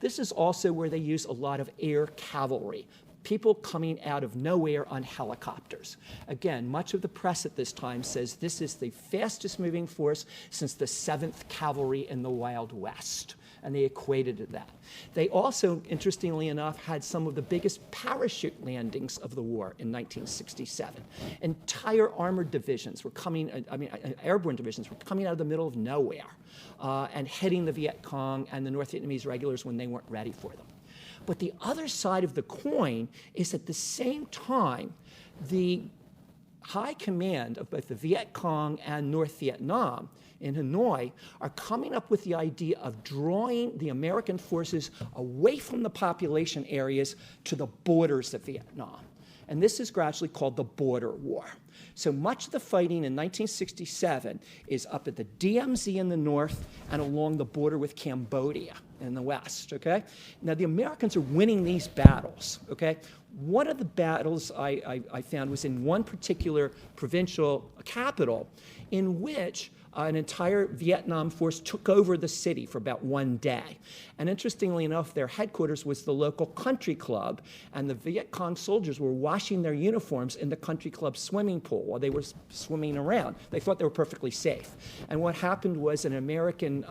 This is also where they use a lot of air cavalry, people coming out of nowhere on helicopters. Again, much of the press at this time says this is the fastest moving force since the 7th Cavalry in the Wild West, and they equated to that. They also, interestingly enough, had some of the biggest parachute landings of the war in 1967. Entire armored divisions were airborne divisions were coming out of the middle of nowhere and hitting the Viet Cong and the North Vietnamese regulars when they weren't ready for them. But the other side of the coin is at the same time, the high command of both the Viet Cong and North Vietnam in Hanoi are coming up with the idea of drawing the American forces away from the population areas to the borders of Vietnam. And this is gradually called the Border War. So much of the fighting in 1967 is up at the DMZ in the north and along the border with Cambodia in the west, okay? Now, the Americans are winning these battles, okay? One of the battles I found was in one particular provincial capital in which an entire Vietnam force took over the city for about one day. And interestingly enough, their headquarters was the local country club, and the Viet Cong soldiers were washing their uniforms in the country club swimming pool while they were swimming around. They thought they were perfectly safe. And what happened was an American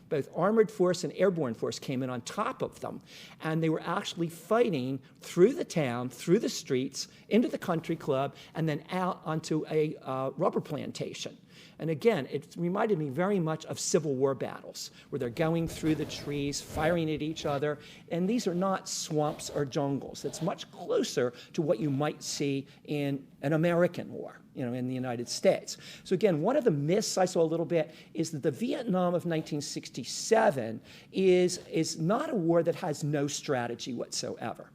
both armored force and airborne force came in on top of them, and they were actually fighting through the town, through the streets, into the country club, and then out onto a rubber plantation. And again, it reminded me very much of Civil War battles, where they're going through the trees, firing at each other. And these are not swamps or jungles. It's much closer to what you might see in an American war, in the United States. So again, one of the myths I saw a little bit is that the Vietnam of 1967 is not a war that has no strategy whatsoever.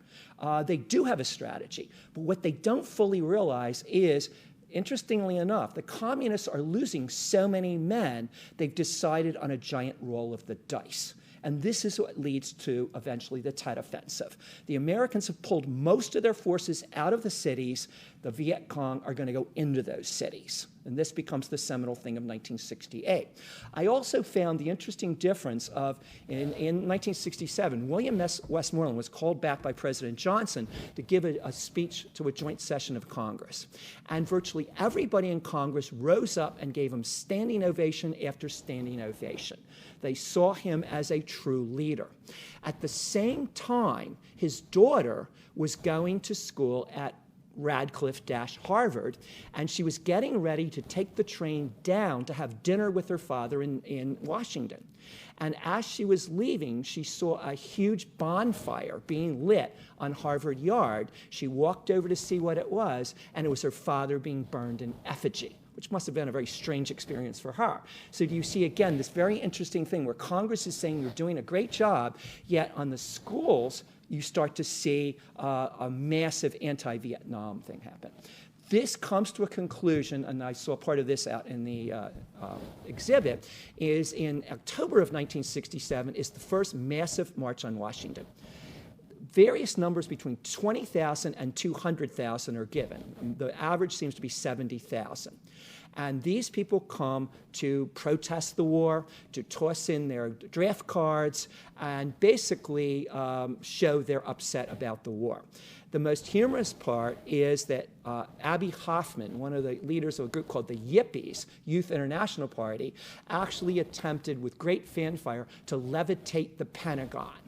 They do have a strategy, but what they don't fully realize is, interestingly enough, the communists are losing so many men, they've decided on a giant roll of the dice. And this is what leads to, eventually, the Tet Offensive. The Americans have pulled most of their forces out of the cities. The Viet Cong are going to go into those cities. And this becomes the seminal thing of 1968. I also found the interesting difference of, in 1967, William Westmoreland was called back by President Johnson to give a speech to a joint session of Congress. And virtually everybody in Congress rose up and gave him standing ovation after standing ovation. They saw him as a true leader. At the same time, his daughter was going to school at Radcliffe-Harvard, and she was getting ready to take the train down to have dinner with her father in Washington. And as she was leaving, she saw a huge bonfire being lit on Harvard Yard. She walked over to see what it was, and it was her father being burned in effigy, which must have been a very strange experience for her. So you see, again, this very interesting thing where Congress is saying you're doing a great job, yet on the schools, you start to see a massive anti-Vietnam thing happen. This comes to a conclusion, and I saw part of this out in the exhibit, is in October of 1967 is the first massive march on Washington. Various numbers between 20,000 and 200,000 are given. The average seems to be 70,000. And these people come to protest the war, to toss in their draft cards, and basically show they're upset about the war. The most humorous part is that Abby Hoffman, one of the leaders of a group called the Yippies, Youth International Party, actually attempted with great fanfare to levitate the Pentagon,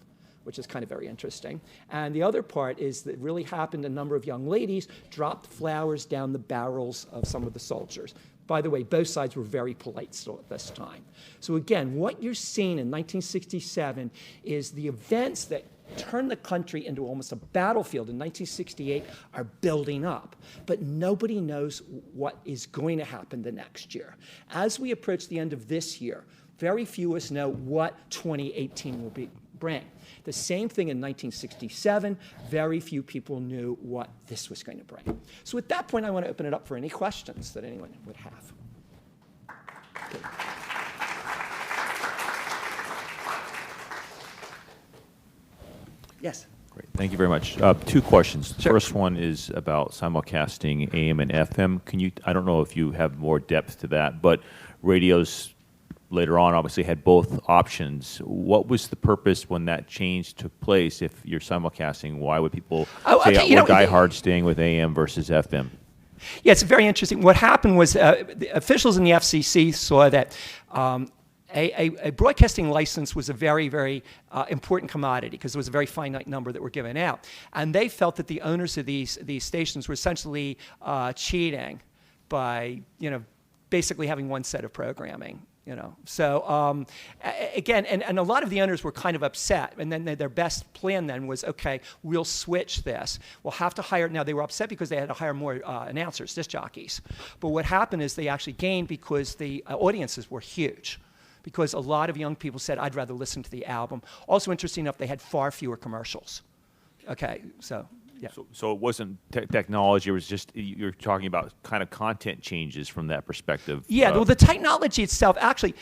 which is kind of very interesting. And the other part is that really happened, a number of young ladies dropped flowers down the barrels of some of the soldiers. By the way, both sides were very polite still at this time. So again, what you're seeing in 1967 is the events that turned the country into almost a battlefield in 1968 are building up. But nobody knows what is going to happen the next year. As we approach the end of this year, very few of us know what 2018 will bring. The same thing in 1967, very few people knew what this was going to bring. So at that point, I want to open it up for any questions that anyone would have. Okay. Yes? Great. Thank you very much. Two questions. The Sure. first one is about simulcasting AM and FM. I don't know if you have more depth to that, but radios later on obviously had both options. What was the purpose when that change took place? If you're simulcasting, why would people say we're diehard staying with AM versus FM? Yeah, it's very interesting. What happened was the officials in the FCC saw that a broadcasting license was a very, very important commodity because there was a very finite number that were given out. And they felt that the owners of these stations were essentially cheating by, basically having one set of programming. So again, and a lot of the owners were kind of upset, and then their best plan then was, okay, we'll switch this. We'll have to hire, now they were upset because they had to hire more announcers, disc jockeys. But what happened is they actually gained because the audiences were huge. Because a lot of young people said, I'd rather listen to the album. Also interesting enough, they had far fewer commercials. Okay, so. Yeah. So it wasn't technology, it was just, you're talking about kind of content changes from that perspective. Yeah, well, the technology itself, actually,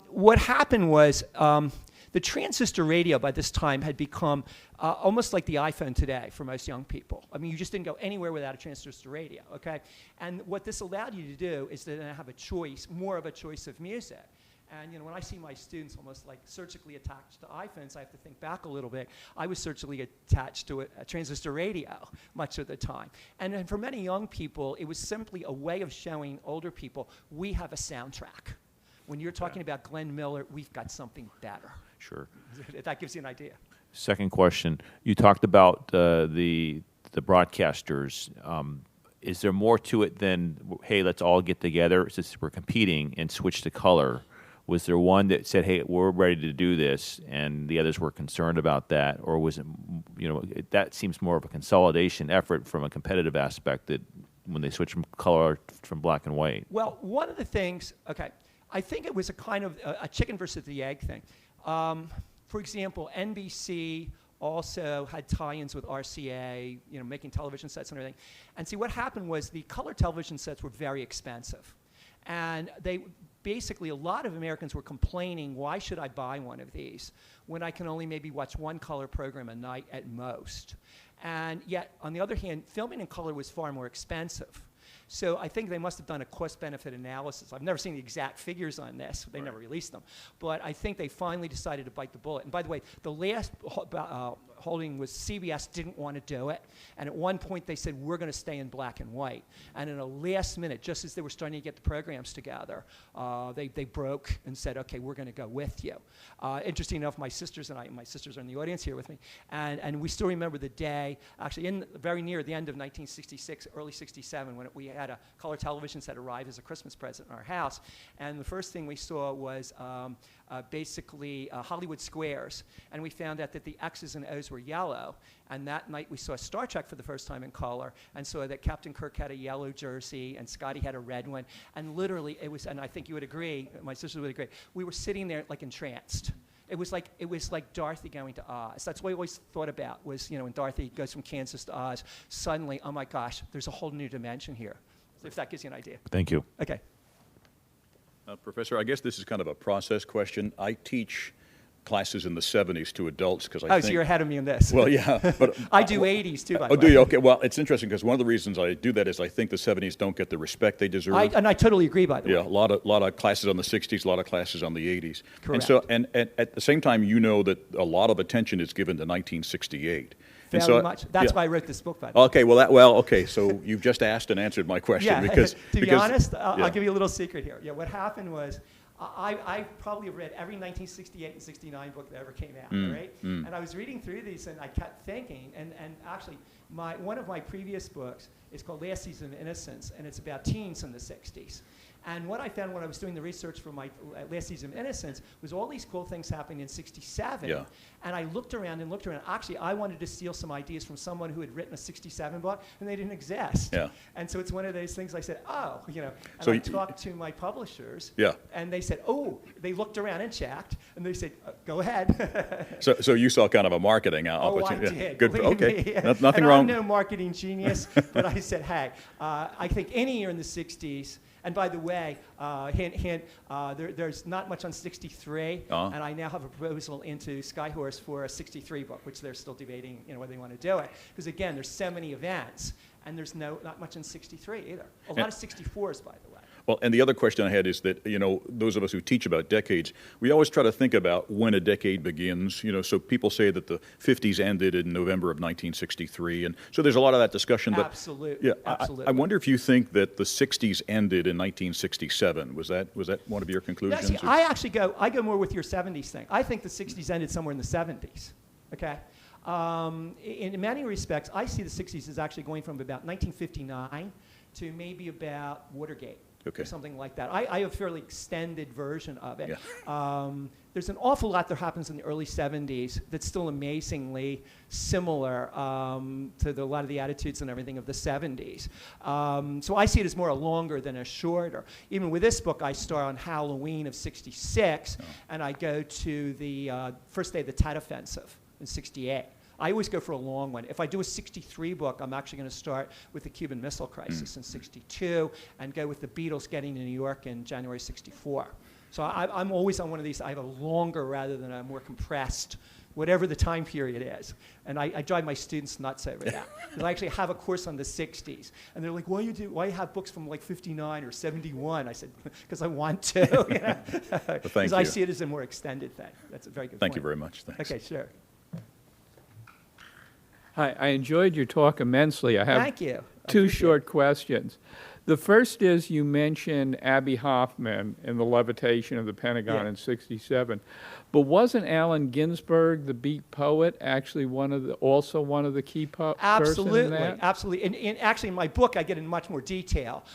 what happened was the transistor radio by this time had become almost like the iPhone today for most young people. I mean, you just didn't go anywhere without a transistor radio, okay? And what this allowed you to do is to have a choice, more of a choice of music. And when I see my students almost like surgically attached to iPhones, I have to think back a little bit. I was surgically attached to a transistor radio much of the time. And for many young people, it was simply a way of showing older people, we have a soundtrack. When you're talking about Glenn Miller, we've got something better. Sure. That gives you an idea. Second question, you talked about the broadcasters. Is there more to it than, hey, let's all get together since we're competing and switch to color? Was there one that said, hey, we're ready to do this, and the others were concerned about that? Or was it, that seems more of a consolidation effort from a competitive aspect that when they switch from color from black and white? Well, one of the things, okay, I think it was a kind of a chicken versus the egg thing. For example, NBC also had tie-ins with RCA, making television sets and everything. And see, what happened was the color television sets were very expensive. And basically, a lot of Americans were complaining, why should I buy one of these when I can only maybe watch one color program a night at most? And yet, on the other hand, filming in color was far more expensive. So I think they must have done a cost-benefit analysis. I've never seen the exact figures on this. They never released them. But I think they finally decided to bite the bullet. And by the way, the last holding was CBS didn't want to do it. And at one point, they said, we're going to stay in black and white. And in a last minute, just as they were starting to get the programs together, they broke and said, OK, we're going to go with you. Interesting enough, my sisters are in the audience here with me. And we still remember the day, actually, very near the end of 1966, early 67, when we had a color television set arrive as a Christmas present in our house. And the first thing we saw was basically Hollywood squares. And we found out that the X's and O's were yellow. And that night we saw Star Trek for the first time in color and saw that Captain Kirk had a yellow jersey and Scotty had a red one. And literally it was, and I think you would agree, my sisters would agree, we were sitting there like entranced. It was like Dorothy going to Oz. That's what I always thought about was, when Dorothy goes from Kansas to Oz, suddenly, oh my gosh, there's a whole new dimension here. So if that gives you an idea. Thank you. Okay. Professor, I guess this is kind of a process question. I teach classes in the 70s to adults because I think... so you're ahead of me in this. Well, yeah. But I do 80s too, by the way. Oh, do you? Okay. Well, it's interesting because one of the reasons I do that is I think the 70s don't get the respect they deserve. And I totally agree, by the way. Yeah, a lot of classes on the 60s, a lot of classes on the 80s. Correct. And at the same time, that a lot of attention is given to 1968. Very much. That's why I wrote this book, by the way. Okay, okay. So you've just asked and answered my question. Yeah, because to be honest, I'll give you a little secret here. Yeah, what happened was I probably read every 1968 and 69 book that ever came out, right? And I was reading through these, and I kept thinking, and actually, one of my previous books is called Last Season of Innocence, and it's about teens in the 60s. And what I found when I was doing the research for my Last Season of Innocence was all these cool things happening in 67. Yeah. And I looked around and looked around. Actually, I wanted to steal some ideas from someone who had written a 67 book, and they didn't exist. Yeah. And so it's one of those things I said, oh, and So I talked to my publishers. Yeah. And they said, oh, they looked around and checked, and they said, go ahead. So you saw kind of a marketing opportunity. Oh, I did. Good. Believe Okay. me. Nothing and wrong. I'm no marketing genius, but I said, hey, I think any year in the 60s, and by the way, hint, hint, there's not much on 63, and I now have a proposal into Skyhorse for a 63 book, which they're still debating, whether they want to do it. Because again, there's so many events, and there's not much in 63 either. A lot of 64s, by the way. Well, and the other question I had is that, those of us who teach about decades, we always try to think about when a decade begins. So people say that the 50s ended in November of 1963, and so there's a lot of that discussion. But Absolutely. yeah, Absolutely. I wonder if you think that the 60s ended in 1967. Was that one of your conclusions? Yeah, see, I go more with your 70s thing. I think the 60s ended somewhere in the 70s. Okay. In many respects, I see the 60s as actually going from about 1959 to maybe about Watergate. Okay. Or something like that. I have a fairly extended version of it. Yeah. There's an awful lot that happens in the early 70s that's still amazingly similar to a lot of the attitudes and everything of the 70s. So I see it as more a longer than a shorter. Even with this book, I start on Halloween of 66, and I go to the first day of the Tet Offensive in 68. I always go for a long one. If I do a 63 book, I'm actually going to start with the Cuban Missile Crisis in 62 and go with the Beatles getting to New York in January 64. So I'm always on one of these. I have a longer rather than a more compressed, whatever the time period is. And I drive my students nuts over that. Because I actually have a course on the 60s. And they're like, why you have books from like 59 or 71? I said, because I want to. Because I see it as a more extended thing. That's a very good point. Thank you very much. Thanks. Okay, sure. Hi, I enjoyed your talk immensely. I have Thank you. two short questions. The first is you mentioned Abby Hoffman in The Levitation of the Pentagon in 67. But wasn't Allen Ginsberg, the beat poet, actually also one of the key person in that? Absolutely. And actually, in my book, I get in much more detail.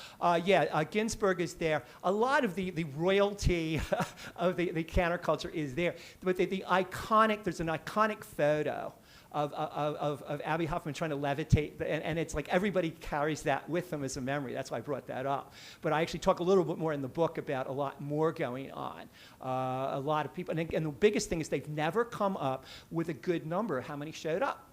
Ginsberg is there. A lot of the royalty of the counterculture is there. But there's an iconic photo of Abby Hoffman trying to levitate, and it's like everybody carries that with them as a memory. That's why I brought that up. But I actually talk a little bit more in the book about a lot more going on. A lot of people, and the biggest thing is they've never come up with a good number of how many showed up.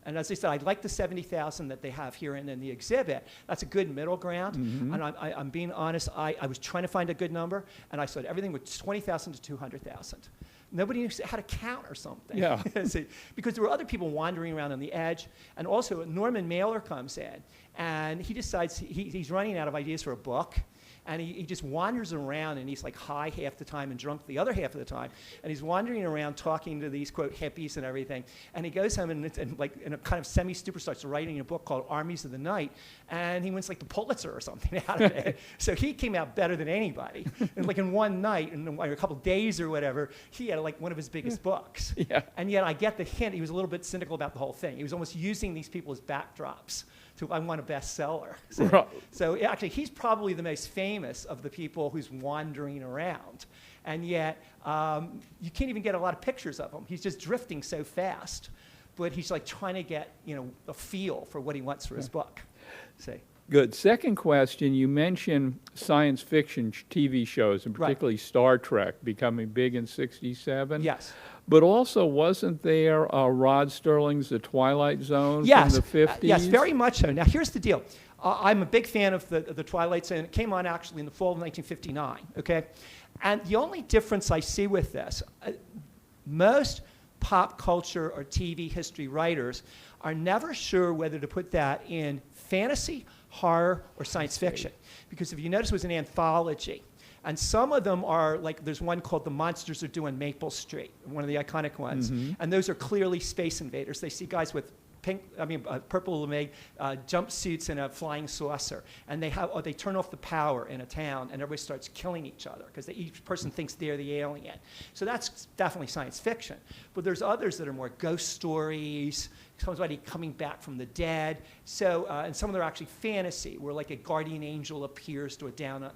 And as I said, I like the 70,000 that they have here in the exhibit. That's a good middle ground. Mm-hmm. And I'm being honest, I was trying to find a good number, and I said everything was 20,000 to 200,000. Nobody knew how to count or something. Yeah. See, because there were other people wandering around on the edge. And also, Norman Mailer comes in, and he decides he's running out of ideas for a book. And he just wanders around, and he's like high half the time and drunk the other half of the time. And he's wandering around talking to these, quote, hippies and everything. And he goes home and like in a kind of semi-stupor starts writing a book called Armies of the Night. And he wins like the Pulitzer or something out of it. So he came out better than anybody. And like in one night, in a couple of days or whatever, he had like one of his biggest books. Yeah. And yet I get the hint, he was a little bit cynical about the whole thing. He was almost using these people as backdrops to I want a bestseller. So actually, he's probably the most famous of the people who's wandering around. And yet, you can't even get a lot of pictures of him. He's just drifting so fast. But he's like trying to get, a feel for what he wants for his book. See. Good. Second question, you mentioned science fiction TV shows, and particularly Star Trek becoming big in 67. Yes. But also, wasn't there Rod Serling's The Twilight Zone from the 50s? Yes, very much so. Now, here's the deal. I'm a big fan of the Twilight Zone. It came on actually in the fall of 1959, okay? And the only difference I see with this, most pop culture or TV history writers are never sure whether to put that in fantasy, horror, or science fiction. Because if you notice, it was an anthology. And some of them are, like, there's one called The Monsters Are Due on Maple Street, one of the iconic ones. Mm-hmm. And those are clearly space invaders. They see guys with purple LeMay jumpsuits in a flying saucer, and they turn off the power in a town, and everybody starts killing each other because each person thinks they're the alien. So that's definitely science fiction. But there's others that are more ghost stories, somebody coming back from the dead. So, and some of them are actually fantasy, where like a guardian angel appears to a down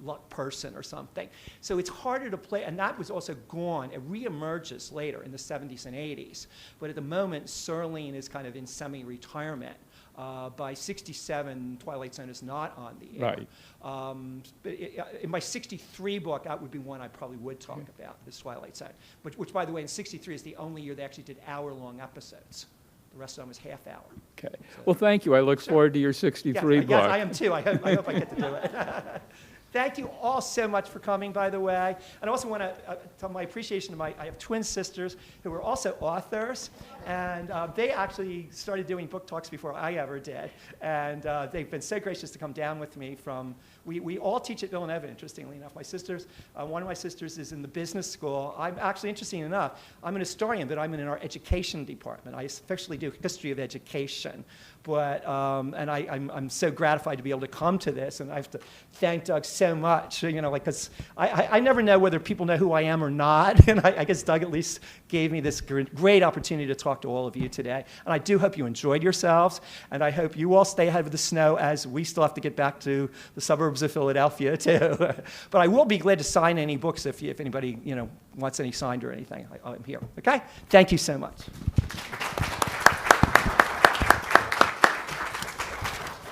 luck person or something. So it's harder to play, and that was also gone. It reemerges later in the 70s and 80s. But at the moment, Serling is kind of in semi-retirement. By 67, Twilight Zone is not on the air. Right. But in my 63 book, that would be one I probably would talk about, this Twilight Zone, which, by the way, in 63 is the only year they actually did hour-long episodes. The rest of them was half hour. Okay. Well, thank you. I look forward to your 63 book. Yes, I am too. I hope I get to do it. Thank you all so much for coming, by the way. And I also want to tell my appreciation to I have twin sisters who are also authors, and they actually started doing book talks before I ever did. And they've been so gracious to come down with me from, we all teach at Villanova, interestingly enough. My sisters, one of my sisters is in the business school. I'm actually, interesting enough, I'm an historian, but I'm in our education department. I especially do history of education. But, and I'm so gratified to be able to come to this, and I have to thank Doug so much, because I never know whether people know who I am or not, and I guess Doug at least gave me this great opportunity to talk to all of you today. And I do hope you enjoyed yourselves, and I hope you all stay ahead of the snow as we still have to get back to the suburbs of Philadelphia, too. But I will be glad to sign any books if anybody, wants any signed or anything. I'm here, okay? Thank you so much.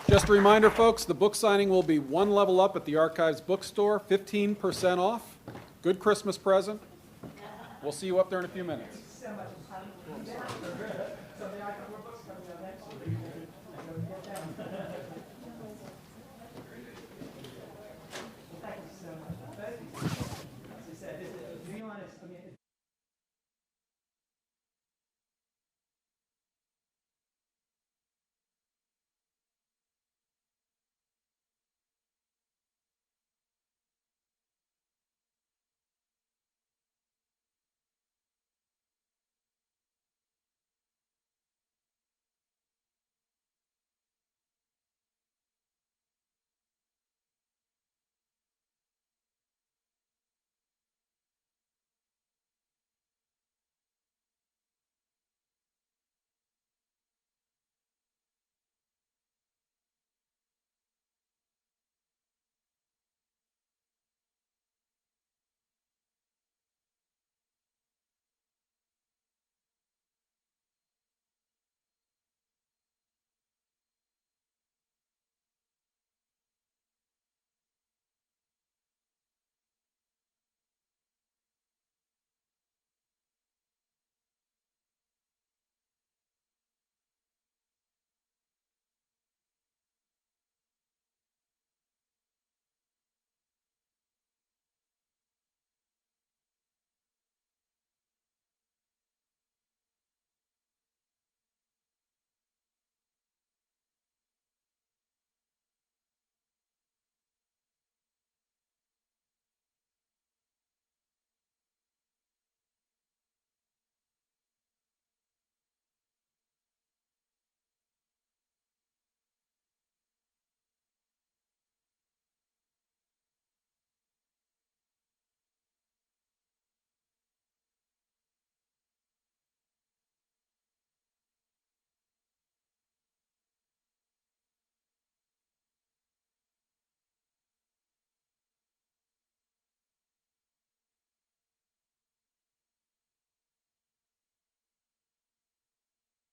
Just a reminder, folks, the book signing will be one level up at the Archives bookstore, 15% off. Good Christmas present. We'll see you up there in a few minutes.